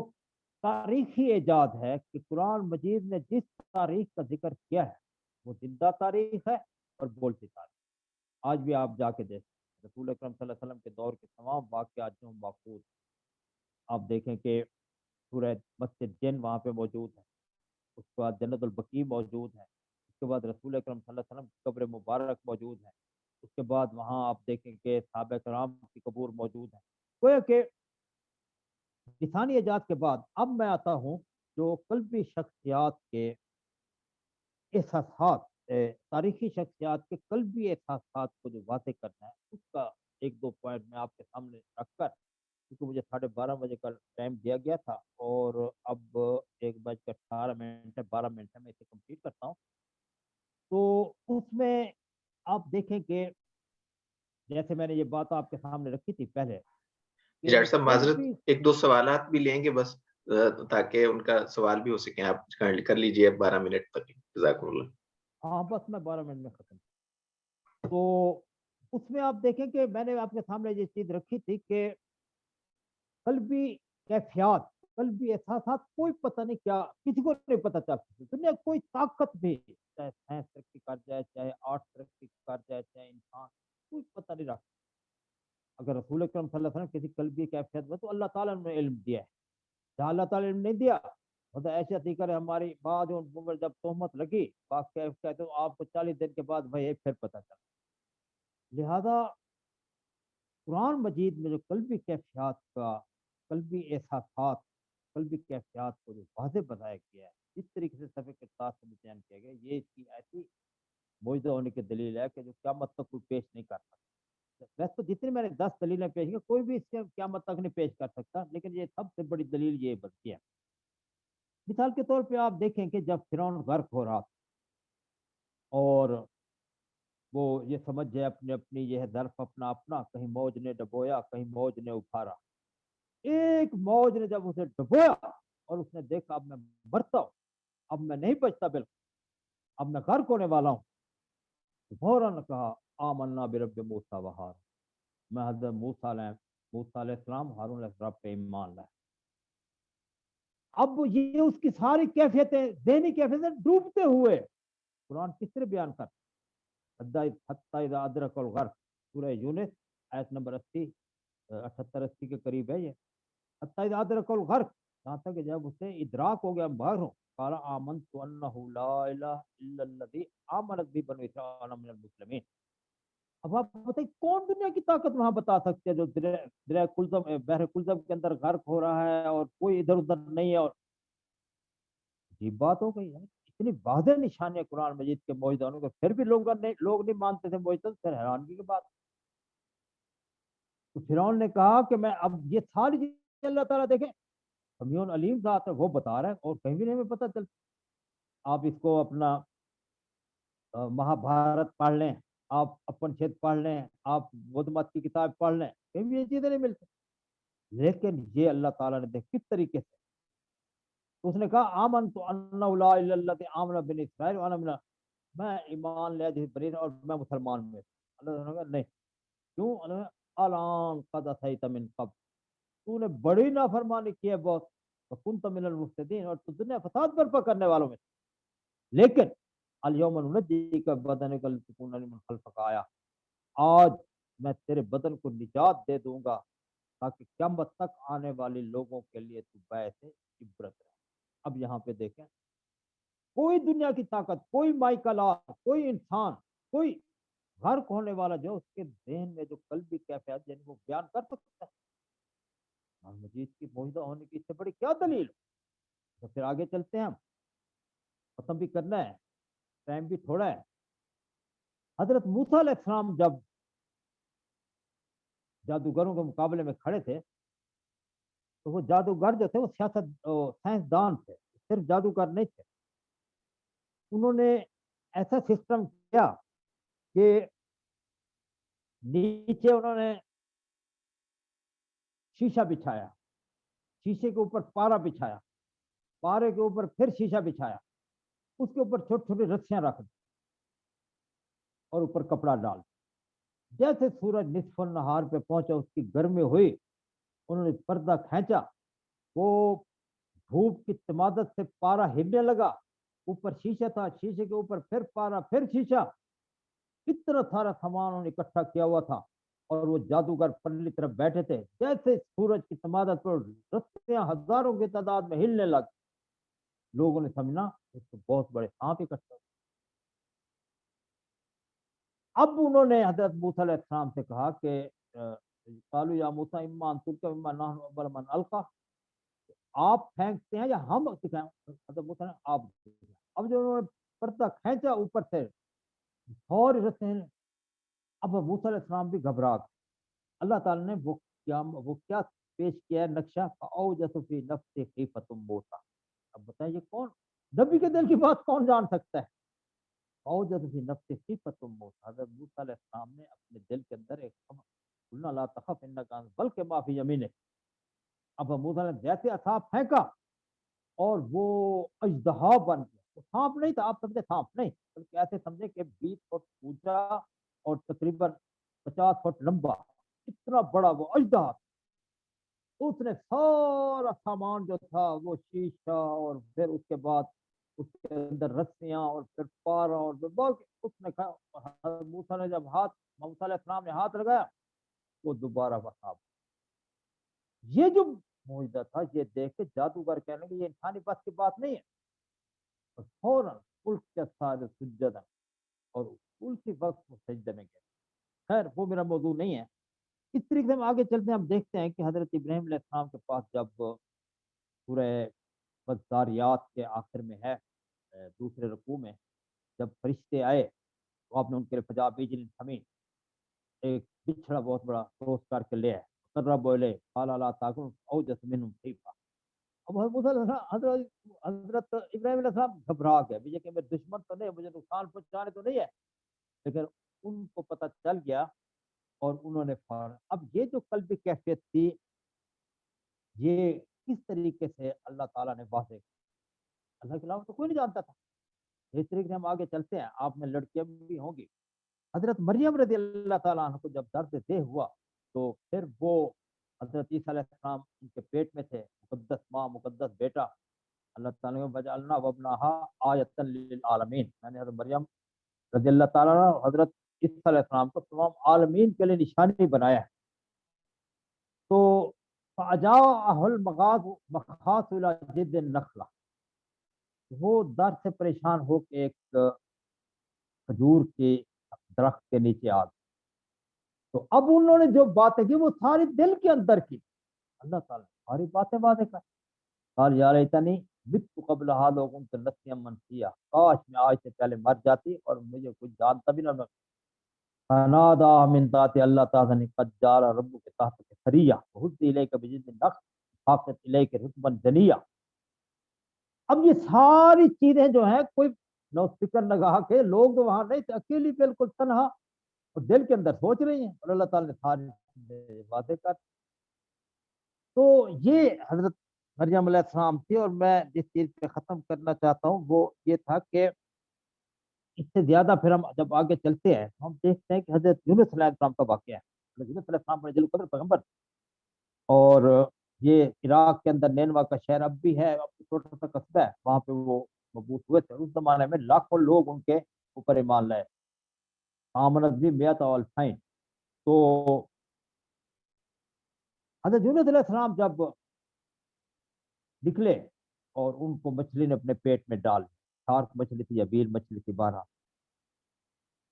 تاریخی ایجاد ہے کہ قرآن مجید نے جس تاریخ کا ذکر کیا ہے وہ زندہ تاریخ ہے اور بولتی تاریخ۔ آج بھی آپ جا کے دیکھ سکتے ہیں، رسول اکرم صلی اللہ علیہ وسلم کے دور کے تمام واقعات جو محفوظ، آپ دیکھیں کہ سورہ مسجد جن وہاں پہ موجود ہے، اس کے بعد جنت البقیع موجود ہے، اس کے بعد رسول اکرم صلی اللہ علیہ وسلم کی قبر مبارک موجود ہے، اس کے بعد وہاں آپ دیکھیں کہ صحابہ کرام کی قبور موجود ہے۔ گویا کہ لسانی ایجاد کے بعد اب میں آتا ہوں جو قلبی شخصیات کے احساسات، تاریخی شخصیات کے قلبی احساسات کو جو واضح کرنا ہے، اس کا ایک دو پوائنٹ میں آپ کے سامنے رکھ کر، کیونکہ مجھے 12:30 کا ٹائم دیا گیا تھا اور اب 1:18 ہے، 12 منٹ ہے، میں اسے کمپلیٹ کرتا ہوں۔ تو اس میں آپ دیکھیں کہ جیسے میں نے یہ بات آپ کے سامنے رکھی تھی پہلے کہ ڈاکٹر صاحب معذرت، قلبی، ایک دو سوالات بھی لیں گے بس، تاکہ ان کا سوال بھی ہو سکیں، آپ کر لیجئے 12 منٹ تک، جزاکم اللہ۔ ہاں بس میں 12 منٹ میں ختم۔ تو اس میں آپ دیکھیں کہ میں نے آپ کے سامنے یہ چیز رکھی تھی کہ قلبی کیفیات، قلبی احساسات، کوئی پتہ نہیں کیا، کسی کو نہیں پتہ چل سکتی دنیا کوئی طاقت بھی، چاہے سائنس ترقی کر جائے، چاہے آرٹ ترقی کر جائے، چاہے انسان، کوئی پتہ نہیں رکھ۔ اگر رسول اکرم صلی اللہ علیہ وسلم کسی قلبی کیفیت میں، تو اللہ تعالیٰ نے علم دیا ہے، جہاں اللہ تعالیٰ نے علم نہیں دیا مطلب ایسے حقیقت ہے ہماری بعد عمر جب تہمت لگی کہتے ہو آپ کو 40 دن کے بعد بھائی پھر پتہ چلا۔ لہذا قرآن مجید میں جو قلبی کیفیات کا، قلبی احساسات، قلبی کیفیات کو جو واضح بتایا گیا ہے، جس طریقے سے صفحے کے ساتھ سے بیان کیا گیا، یہ اس کی ایسی موجودہ ہونے کی دلیل ہے کہ جو قیامت تک کوئی پیش نہیں کر سکتا۔ ویسے تو جتنی میں نے 10 دلیلیں پیش کی، کوئی بھی اس کے قیامت تک نہیں پیش کر سکتا، لیکن یہ سب سے بڑی دلیل یہ بنتی ہے۔ مثال کے طور پہ آپ دیکھیں کہ جب فرعون غرق ہو رہا اور وہ یہ سمجھ جائے اپنی اپنی یہ ظرف اپنا اپنا، کہیں موج نے ڈبویا کہیں موج نے اٹھارا، ایک موج نے جب اسے ڈبویا اور اس نے دیکھا اب میں مرتا ہوں، اب میں نہیں بچتا، بالکل اب میں غرق ہونے والا ہوں، فوراً کہا آمنا برب موسیٰ و ہارون، میں حضرت موسیٰ علیہ السلام، ہارون علیہ السلام پہ ایمان لائے۔ اب یہ اس کی ساری کیفیتیں، ذہنی کیفیتیں ڈوبتے ہوئے قرآن کس طرح بیان کرتا، حتی اذا ادرک الغرق، سورہ یونس آیت نمبر 78 کے قریب ہے یہ، حتی اذا ادرک الغرق، یہاں تک کہ جب اسے ادراک ہو گیا باہر ہوں، قال آمنت انہ لا الہ الا الذی آمنت بہ بنو اسرائیل من المسلمین۔ اب آپ بتائیں کون دنیا کی طاقت وہاں بتا سکتے ہیں جو دریا کلثم، بحر کلثم کے اندر غرق ہو رہا ہے اور کوئی ادھر ادھر نہیں ہے، اور عجیب بات ہو گئی ہے، اتنی واضح نشانی ہے قرآن مجید کے موجودہ ہونے کو، پھر بھی لوگ نہیں مانتے تھے موجودہ، پھر حیرانگی کی بات۔ تو فرعون نے کہا کہ میں اب یہ ساری چیزیں اللہ تعالیٰ دیکھیں سمیع علیم ذات ہے، وہ بتا رہا ہے اور کہیں بھی نہیں ہمیں پتہ چلتا۔ آپ اس کو اپنا مہابھارت پڑھ لیں، آپ اپنشد پڑھ لیں، آپ بدھ مت کی کتاب پڑھ لیں، کہیں بھی یہ چیزیں نہیں ملتی. لیکن یہ اللہ تعالیٰ نے دیکھ کس طریقے سے اس نے کہا آمنت انہ لا الہ الا اللہ آمن بنی اسرائیل وانا من، میں ایمان لیا جس بنی اور میں مسلمان میں. اللہ تعالیٰ نے کہا نہیں، کیوں؟ الان قد عصیت من قبل، تو نے بڑی نافرمانی کی ہے بہت، وکنت من المفسدین، اور تو دنیا فساد برپا کرنے والوں میں. لیکن الیوم ننجیک بدنک لتکون لمن خلفک آیا، آج میں تیرے بدن کو نجات دے دوں گا تاکہ قیامت تک آنے والے لوگوں کے لیے تو باعث عبرت رہے. اب یہاں پہ دیکھیں، کوئی دنیا کی طاقت، کوئی مائیکل آر، کوئی انسان، کوئی غرق ہونے والا جو اس کے ذہن میں جو قلبی کیفیت جن کو بیان کر سکتا ہے، قرآن مجید کی موجودہ ہونے کی اس سے بڑی کیا دلیل؟ تو پھر آگے چلتے ہیں، ہم ختم بھی کرنا ہے، ٹائم بھی تھوڑا ہے. حضرت موسیٰ علیہ السلام جب جادوگروں کے مقابلے میں کھڑے تھے تو وہ جادوگر جو تھے وہ سائنسدان تھے، صرف جادوگر نہیں تھے. انہوں نے ایسا سسٹم کیا کہ نیچے انہوں نے شیشہ بچھایا، شیشے کے اوپر پارا بچھایا، پارے کے اوپر پھر شیشہ بچھایا، اس کے اوپر چھوٹی چھوٹی رسیاں رکھ دی اور اوپر کپڑا ڈال. جیسے سورج نصف النہار پہ پہنچا، اس کی گرمی ہوئی، انہوں نے پردہ کھینچا، وہ دھوپ کی تمادت سے پارا ہلنے لگا، اوپر شیشہ تھا، شیشے کے اوپر پھر پارا پھر شیشہ، اتنا سارا سامان انہوں نے اکٹھا کیا ہوا تھا. اور وہ جادوگر پرلی طرف بیٹھے تھے. جیسے سورج کی تمادت پر رسیاں ہزاروں کی تعداد میں ہلنے لگ، لوگوں نے سمجھنا اس کو بہت بڑے سانپ اکٹھا. اب انہوں نے حضرت موسیٰ علیہ السلام سے کہا کہ قالوا یا موسیٰ اما ان تلقی واما نحن اول من القی، آپ پھینکتے ہیں یا ہم سکھائیں؟ حضرت موسیٰ نے آپ. اب جو انہوں نے پردہ کھینچا اوپر سے اور رسیں، اب موسیٰ علیہ السلام بھی گھبرا گئے. اللہ تعالیٰ نے وہ کیا پیش کیا ہے نقشہ، فَأَوْجَسَ فِي نَفْسِهِ خِيفَةً مُوسَىٰ. اب بتائیں یہ کون نبی کے دل کی بات کون جان سکتا ہے؟ فَأَوْجَسَ فِي نَفْسِهِ خِيفَةً مُوسَىٰ. حضرت موسیٰ علیہ السلام نے اپنے دل کے اندر ایک قُلْنَا لَا تَخَفْ إِنَّكَ أَنْتَ بَلْکِ مَا فِي يَمِينِكَ. اب موسیٰ نے جیسے عصا پھینکا اور وہ اژدہا بن گیا. وہ سانپ نہیں تھا، آپ سمجھے سانپ نہیں، بلکہ ایسے سمجھے کہ 20 فٹ اونچا اور تقریباً 50 فٹ لمبا، اتنا بڑا وہ اژدہا. اس نے سارا سامان جو تھا، وہ شیشہ اور پھر اس کے بعد اس کے اندر رسیاں اور پھر پارا اور اس نے کہا، موسیٰ نے جب موسیٰ علیہ السلام نے ہاتھ لگایا وہ دوبارہ وساب. یہ جو معجزہ تھا، یہ دیکھ کے جادوگر کہنے لگے یہ انسانی بس کی بات نہیں ہے. اور فوراً الٹ کے سارے سجدہ، اور اسی وقت وہ سجدے میں گئے. خیر وہ میرا موضوع نہیں ہے. اس طریقے سے ہم آگے چلتے ہیں، ہم دیکھتے ہیں کہ حضرت ابراہیم علیہ السلام کے پاس جب سورہ والذاریات کے آخر میں ہے، دوسرے رکوع میں، جب فرشتے آئے تو آپ نے ان کے لیے فجاء بعجل سمین، ایک بچھڑا بہت بڑا روسٹ کر کے لے آئے. قربوا الیہ قال لا تاکلوا اوجس منهم خیفہ. اب حضرت ابراہیم علیہ السلام گھبرا گئے، مجھے کہ میرے دشمن تو نہیں، مجھے نقصان پہنچانے تو نہیں ہے، لیکن ان کو پتہ چل گیا اور انہوں نے فوراً. اب یہ جو قلبی کیفیت تھی، یہ کس طریقے سے اللہ تعالیٰ نے واضح، اللہ کے علاوہ تو کوئی نہیں جانتا تھا. اس طریقے سے ہم آگے چلتے ہیں. آپ میں لڑکیاں بھی ہوں گی. حضرت مریم رضی اللہ تعالیٰ عنہ کو جب درد دہ ہوا تو پھر وہ حضرت عیسیٰ علیہ السلام ان کے پیٹ میں تھے، مقدس ماں مقدس بیٹا. اللہ تعالیٰ نے وجعلنا وابنہا آیۃ للعالمین، میں نے حضرت مریم رضی اللہ تعالیٰ عنہ حضرت عیسیٰ علیہ السلام کو تمام عالمین کے لیے نشانی بنایا ہے. تو فَأَجَاءَهُ الْمَخَاضُ إِلَىٰ جِذْعِ النَّخْلَةِ، وہ در سے پریشان ہو کے ایک کھجور کے درخت کے نیچے آ گئے. تو اب انہوں نے جو باتیں کی وہ ساری دل کے اندر کی. اللہ تعالیٰ ساری باتیں واضح کر. قال یا لیتنی مت قبل هذا وكنت نسیا منسیا، کاش میں آج سے پہلے مر جاتی اور مجھے کچھ جانتا بھی نہ. فنادى من تحت اللہ تعالی قد جعل ربك تحتك سريا وهز اليك بجذع النخل ساقط اليك رطبا جنيا. اب یہ ساری چیزیں جو ہیں کوئی نو فکر لگا کے لوگ تو وہاں نہیں تھے، اکیلی بالکل تنہا اور دل کے اندر سوچ رہی ہیں اور اللہ تعالیٰ نے سارے وعدے کر. تو یہ حضرت مریم علیہ السلام تھی. اور میں جس چیز پہ ختم کرنا چاہتا ہوں وہ یہ تھا کہ اس سے زیادہ پھر ہم جب آگے چلتے ہیں تو ہم دیکھتے ہیں کہ حضرت یونس علیہ السلام کا واقعہ ہے. حضرت یونس علیہ السلام بڑے جلیل القدر پیغمبر، اور یہ عراق کے اندر نینوا کا شہر اب بھی ہے، اب چھوٹا سا قصبہ ہے، وہاں پہ وہ مبعوث ہوئے تھے. اس زمانے میں لاکھوں لوگ ان کے اوپر ایمان لائے. آمنت بھی میات الفین. تو حضرت یونس علیہ السلام جب نکلے اور ان کو مچھلی نے اپنے پیٹ میں ڈال، شارک مچھلی تھی یا بیل مچھلی تھی، بارہ.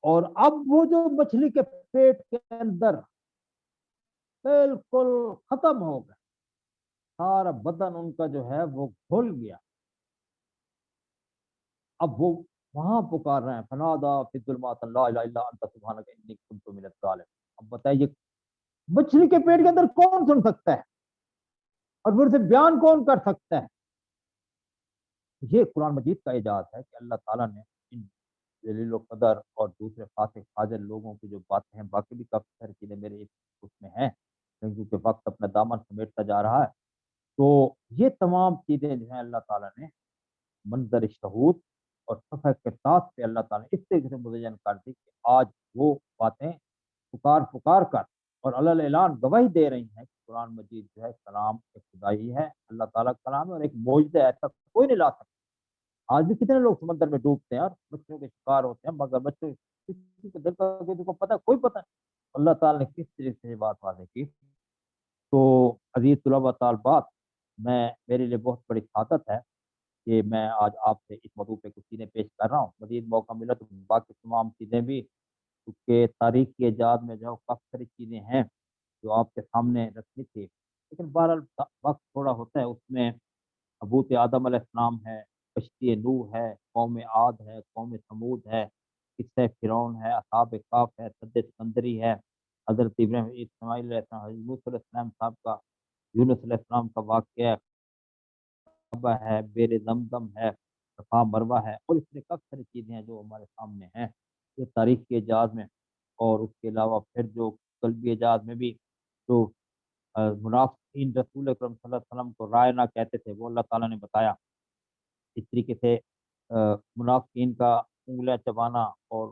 اور اب وہ جو مچھلی کے پیٹ کے اندر بالکل ختم ہو گیا، سارا بدن ان کا جو ہے وہ گھل گیا. اب وہ وہاں پکار رہے ہیں فنادا فی الظلمات لا الہ الا انت سبحانک انی کنت من الظالمین. اب بتائیے مچھلی کے پیٹ کے اندر کون سن سکتا ہے اور پھر سے بیان کون کر سکتا ہے؟ یہ قرآن مجید کا اعجاز ہے کہ اللہ تعالیٰ نے ان جلیل و قدر اور دوسرے فاسق فاضل لوگوں کی جو باتیں ہیں، باقی بھی کافی ساری چیزیں میرے اس میں ہیں کیونکہ وقت اپنا دامن سمیٹتا جا رہا ہے. تو یہ تمام چیزیں جو ہیں اللہ تعالیٰ نے منظر شہود اور صفحہ کرتاس پہ اللہ تعالیٰ نے اس طریقے سے مدین کر دی کہ آج وہ باتیں پکار کر اور اللہ اعلان گواہی دے رہی ہیں کہ قرآن مجید جو ہے کلام ایک خدائی ہے، اللہ تعالیٰ کا کلام ہے اور ایک معجزہ ہے، ایسا کوئی نہیں لا سکتا. آج بھی کتنے لوگ سمندر میں ڈوبتے ہیں اور بچوں کے شکار ہوتے ہیں، مگر بچوں کسی کو دل کا کسی کو پتہ، کوئی پتہ نہیں. اللہ تعالیٰ نے کس طریقے سے یہ بات واضح کی. تو عزیز طلباء طالبات، میرے لیے بہت بڑی سعادت ہے کہ میں آج آپ سے اس موضوع پہ کچھ چیزیں پیش کر رہا ہوں. مزید موقع ملا تو باقی تمام چیزیں بھی، کیونکہ تاریخ کی ایجاد میں جو کافی ساری چیزیں ہیں جو آپ کے سامنے رکھنی تھی، لیکن بہرحال وقت تھوڑا ہوتا ہے. اس میں ابوت آدم علیہ السلام ہے، کشتی نوح ہے، قوم عاد ہے، قوم ثمود ہے، قصہ فرعون ہے، اصحاب کاف ہے، سد سکندری ہے، حضرت ابراہیم اسماعیل علیہ السلام، یونس علیہ السلام صاحب کا، یونس علیہ السلام کا واقعہ ہے، بیر زمزم ہے، صفا مروہ ہے، اور اس میں کافی ساری چیزیں ہیں جو ہمارے سامنے ہیں یہ تاریخ کے اعجاز میں. اور اس کے علاوہ پھر جو قلبی اعجاز میں بھی جو منافقین رسول اکرم صلی اللہ علیہ وسلم کو رائے نہ کہتے تھے، وہ اللہ تعالیٰ نے بتایا. اس طریقے سے منافقین کا انگلیاں چبانا، اور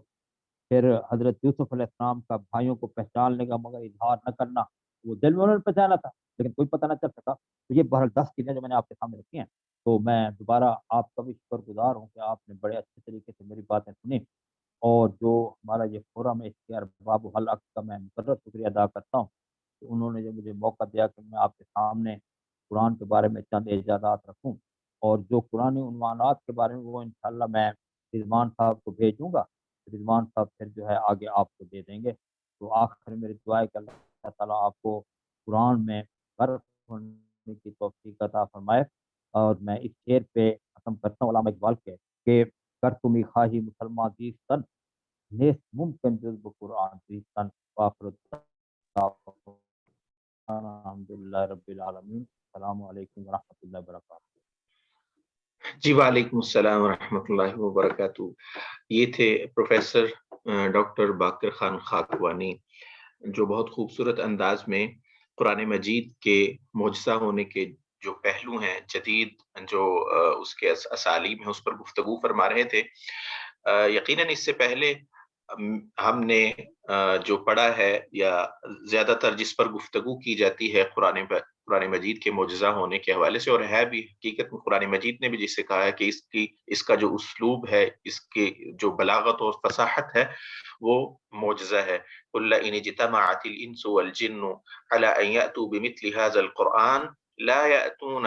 پھر حضرت یوسف علیہ السلام کا بھائیوں کو پہچاننے کا مگر اظہار نہ کرنا. وہ دل میں انہوں نے پہچانا تھا لیکن کوئی پتہ نہ چل سکا. تو یہ بہرحال 10 چیزیں جو میں نے آپ کے سامنے رکھی ہیں. تو میں دوبارہ آپ کا بھی شکر گزار ہوں کہ آپ نے بڑے اچھے طریقے سے میری باتیں سنی، اور جو ہمارا یہ فورم ہے اس کے ارباب و حلق کا میں مقرر شکریہ ادا کرتا ہوں کہ انہوں نے جو مجھے موقع دیا کہ میں آپ کے سامنے قرآن کے بارے میں چند اجازات رکھوں. اور جو قرآن عنوانات کے بارے میں وہ انشاءاللہ میں رضوان صاحب کو بھیجوں گا. رضوان صاحب پھر جو ہے آگے آپ کو دے دیں گے. تو آخر میری دعا ہے کہ اللہ تعالیٰ آپ کو قرآن میں غرق ہونے کی توفیق عطا فرمائے. اور میں اس شعر پہ ختم کرتا ہوں علامہ اقبال کے کہ کر تمی خواہی مسلمان زیستن نیست ممکن جذب قرآن زیستن. الحمدللہ رب العالمین. السلام علیکم ورحمۃ اللہ وبرکاتہ. جی وعلیکم السلام ورحمۃ اللہ وبرکاتہ. یہ تھے پروفیسر ڈاکٹر باقر خان خاکوانی، جو بہت خوبصورت انداز میں قرآن مجید کے معجزہ ہونے کے جو پہلو ہیں، جدید جو اس کے اسالیب ہیں، اس پر گفتگو فرما رہے تھے. یقیناً اس سے پہلے ہم نے جو پڑھا ہے یا زیادہ تر جس پر گفتگو کی جاتی ہے قرآن مجید کے معجزہ ہونے کے حوالے سے، اور ہے بھی حقیقت میں قرآن مجید نے بھی جس سے کہا ہے کہ اس کا جو اسلوب ہے، اس کی جو بلاغت اور فصاحت ہے، وہ معجزہ ہے. قُلْ لَئِنِ اجْتَمَعَتِ الْإِنسُ وَالْجِنُّ عَلَىٰ أَن يَأْتُوا بِمِثْلِ هَٰذَا الْقُرْآنِ لَا يَأْتُونَ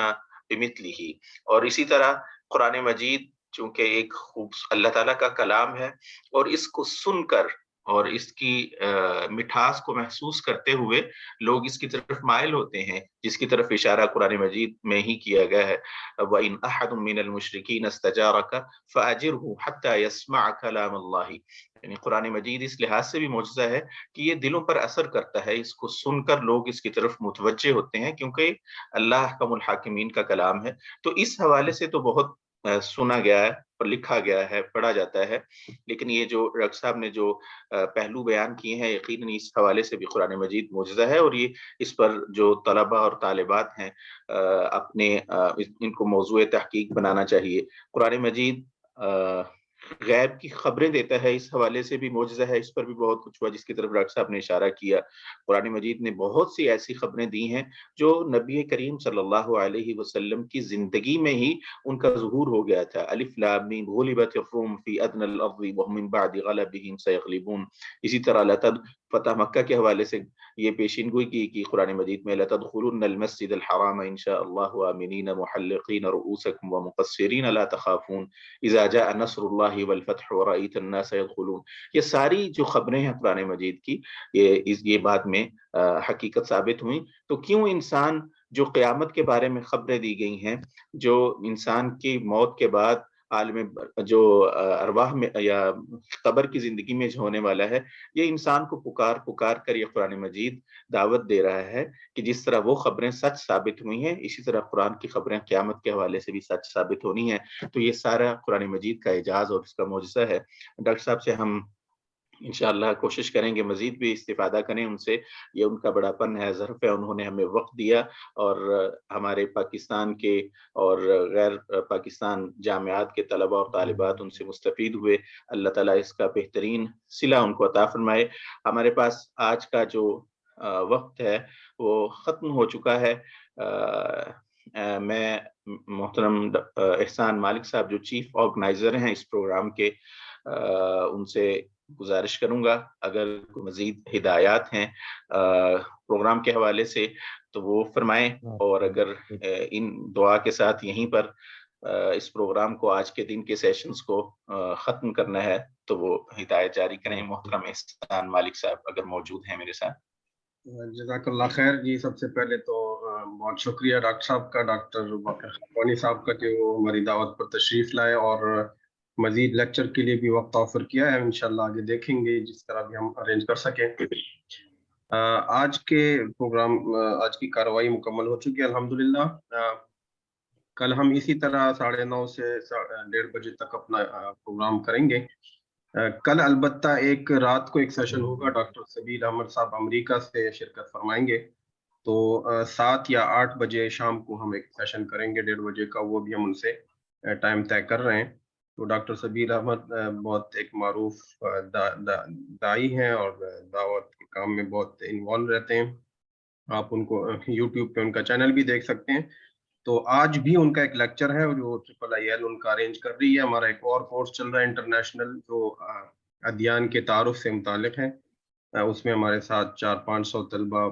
بِمِثْلِهِ. اور اسی طرح قرآن مجید چونکہ ایک اللہ تعالیٰ کا کلام ہے، اور اس کو سن کر اور اس کی مٹھاس کو محسوس کرتے ہوئے لوگ اس کی طرف مائل ہوتے ہیں، جس کی طرف اشارہ قرآن مجید میں ہی کیا گیا ہے. وَإِنْ أَحَدٌ مِّنَ الْمُشْرِكِينَ اسْتَجَارَكَ فَأَجِرْهُ حَتَّى يَسْمَعَ كَلَامَ اللَّهِ. یعنی قرآن مجید اس لحاظ سے بھی معجزہ ہے کہ یہ دلوں پر اثر کرتا ہے. اس کو سن کر لوگ اس کی طرف متوجہ ہوتے ہیں کیونکہ اللہ حکم الحاکمین کا کلام ہے. تو اس حوالے سے تو بہت سنا گیا ہے اور لکھا گیا ہے، پڑھا جاتا ہے، لیکن یہ جو ڈاکٹر صاحب نے جو پہلو بیان کیے ہیں، یقیناً اس حوالے سے بھی قرآن مجید معجزہ ہے، اور یہ اس پر جو طلباء اور طالبات ہیں اپنے ان کو موضوع تحقیق بنانا چاہیے۔ قرآن مجید غیب کی خبریں دیتا ہے، اس حوالے سے بھی معجزہ ہے، اس پر بھی بہت کچھ ہوا جس کی طرف ڈاکٹر صاحب نے اشارہ کیا۔ قرآن مجید نے بہت سی ایسی خبریں دی ہیں جو نبی کریم صلی اللہ علیہ وسلم کی زندگی میں ہی ان کا ظہور ہو گیا تھا۔ الف لام میم غلبت الروم فی ادنی الارض وهم من بعد غلبهم سیغلبون۔ اسی طرح فتح مکہ کے حوالے سے یہ پیشین گوئی کی قرآن مجید میں لتدخلن المسجد الحرام ان شاء اللہ آمنین محلقین رؤوسکم ومقصرین لا تخافون اذا جاء نصر اللہ والفتح ورأیت الناس يدخلون۔ یہ ساری جو خبریں ہیں قرآن مجید کی یہ بعد میں حقیقت ثابت ہوئی۔ تو کیوں انسان جو قیامت کے بارے میں خبریں دی گئی ہیں، جو انسان کی موت کے بعد عالم جو ارواح میں یا قبر کی زندگی میں جو ہونے والا ہے، یہ انسان کو پکار کر یہ قرآن مجید دعوت دے رہا ہے کہ جس طرح وہ خبریں سچ ثابت ہوئی ہیں، اسی طرح قرآن کی خبریں قیامت کے حوالے سے بھی سچ ثابت ہونی ہیں۔ تو یہ سارا قرآن مجید کا اعجاز اور اس کا معجزہ ہے۔ ڈاکٹر صاحب سے ہم انشاءاللہ کوشش کریں گے مزید بھی استفادہ کریں ان سے، یہ ان کا بڑا پن ہے، ظرف ہے، انہوں نے ہمیں وقت دیا اور ہمارے پاکستان کے اور غیر پاکستان جامعات کے طلباء اور طالبات ان سے مستفید ہوئے۔ اللہ تعالیٰ اس کا بہترین صلہ ان کو عطا فرمائے۔ ہمارے پاس آج کا جو وقت ہے وہ ختم ہو چکا ہے۔ میں محترم احسان مالک صاحب جو چیف آرگنائزر ہیں اس پروگرام کے، ان سے گزارش کروں گا اگر مزید ہدایات ہیں پروگرام کے حوالے سے تو وہ فرمائیں، اور اگر ان دعا کے ساتھ یہیں پر اس پروگرام کو آج کے دن کے سیشنز کو ختم کرنا ہے تو وہ ہدایت جاری کریں۔ محترم احسان مالک صاحب اگر موجود ہیں میرے ساتھ۔ جزاک اللہ خیر جی۔ سب سے پہلے تو بہت شکریہ ڈاکٹر صاحب کا، ڈاکٹر باقر خاقانی صاحب کا کہ وہ ہماری دعوت پر تشریف لائے اور مزید لیکچر کے لیے بھی وقت آفر کیا ہے۔ انشاءاللہ آگے دیکھیں گے جس طرح بھی ہم ارینج کر سکیں۔ آج کے پروگرام آج کی کارروائی مکمل ہو چکی ہے الحمدللہ۔ کل ہم اسی طرح 9:30 سے 1:30 بجے تک اپنا پروگرام کریں گے۔ کل البتہ ایک رات کو ایک سیشن ہوگا، ڈاکٹر سبیل احمد صاحب امریکہ سے شرکت فرمائیں گے، تو 7 یا 8 بجے شام کو ہم ایک سیشن کریں گے 1:30 بجے کا، وہ بھی ہم ان سے ٹائم طے کر رہے ہیں۔ تو ڈاکٹر سبیل احمد بہت ایک معروف داعی ہیں اور دعوت کے کام میں بہت انوالو رہتے ہیں۔ آپ ان کو یوٹیوب پہ ان کا چینل بھی دیکھ سکتے ہیں۔ تو آج بھی ان کا ایک لیکچر ہے جو IIIL ان کا ارینج کر رہی ہے۔ ہمارا ایک اور کورس چل رہا ہے انٹرنیشنل جو ادیان کے تعارف سے متعلق ہے، اس میں ہمارے ساتھ 400-500 طلبہ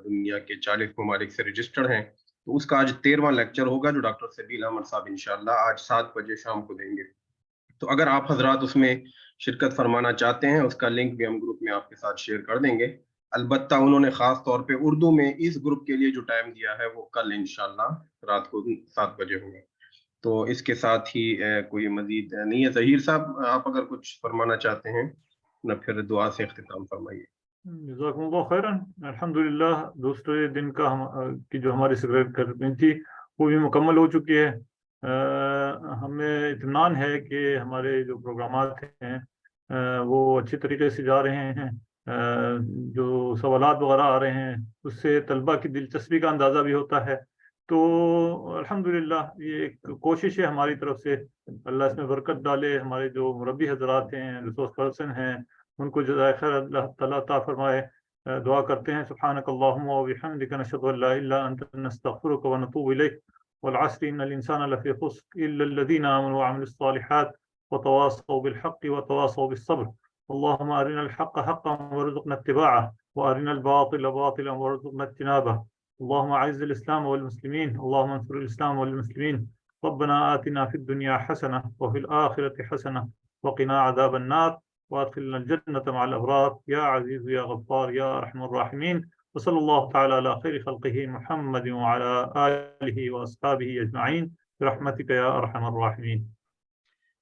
دنیا کے 40 ممالک سے رجسٹرڈ ہیں۔ تو اس کا آج 13واں لیکچر ہوگا جو ڈاکٹر سبیل احمد صاحب انشاءاللہ آج 7 بجے شام کو دیں گے۔ تو اگر آپ حضرات اس میں شرکت فرمانا چاہتے ہیں، اس کا لنک بھی ہم گروپ میں آپ کے ساتھ شیئر کر دیں گے۔ البتہ انہوں نے خاص طور پہ اردو میں اس گروپ کے لیے جو ٹائم دیا ہے وہ کل انشاءاللہ رات کو 7 بجے ہوگا۔ تو اس کے ساتھ ہی کوئی مزید نہیں ہے۔ ظہیر صاحب آپ اگر کچھ فرمانا چاہتے ہیں نہ پھر دعا سے اختتام فرمائیے۔ جزاکم اللہ خیرن۔ الحمدللہ دوسرے دن کی جو ہماری سیکرٹری تھی وہ بھی مکمل ہو چکی ہے۔ ہمیں اطمینان ہے کہ ہمارے جو پروگرامات ہیں وہ اچھی طریقے سے جا رہے ہیں۔ جو سوالات وغیرہ آ رہے ہیں اس سے طلبہ کی دلچسپی کا اندازہ بھی ہوتا ہے۔ تو الحمدللہ یہ ایک کوشش ہے ہماری طرف سے، اللہ اس میں برکت ڈالے۔ ہمارے جو مربی حضرات ہیں، ریسورس پرسن ہیں، ان کو جزائے خیر اللہ تعالیٰ عطا فرمائے۔ دعا کرتے ہیں سبحانک اللہم و بحمدک نشہد ان لا الہ الا انت نستغفرک و نتوب الیک والعصر ان الانسان لفی خسر الا الذین آمنوا وعملوا الصالحات وتواصوا بالحق وتواصوا بالصبر اللهم أرنا الحق حقا وارزقنا اتباعه وأرنا الباطل باطلا وارزقنا اجتنابه اللهم أعز الإسلام والمسلمين اللهم انصر الإسلام والمسلمين ربنا آتنا في الدنيا حسنة وفي الآخرة حسنة وقنا عذاب النار وادخلنا الجنة مع الأبرار يا عزيز يا غفار يا أرحم الراحمين وصلى الله تعالى على خير خلقه محمد وعلى آله وأصحابه أجمعين برحمتك يا أرحم الراحمين۔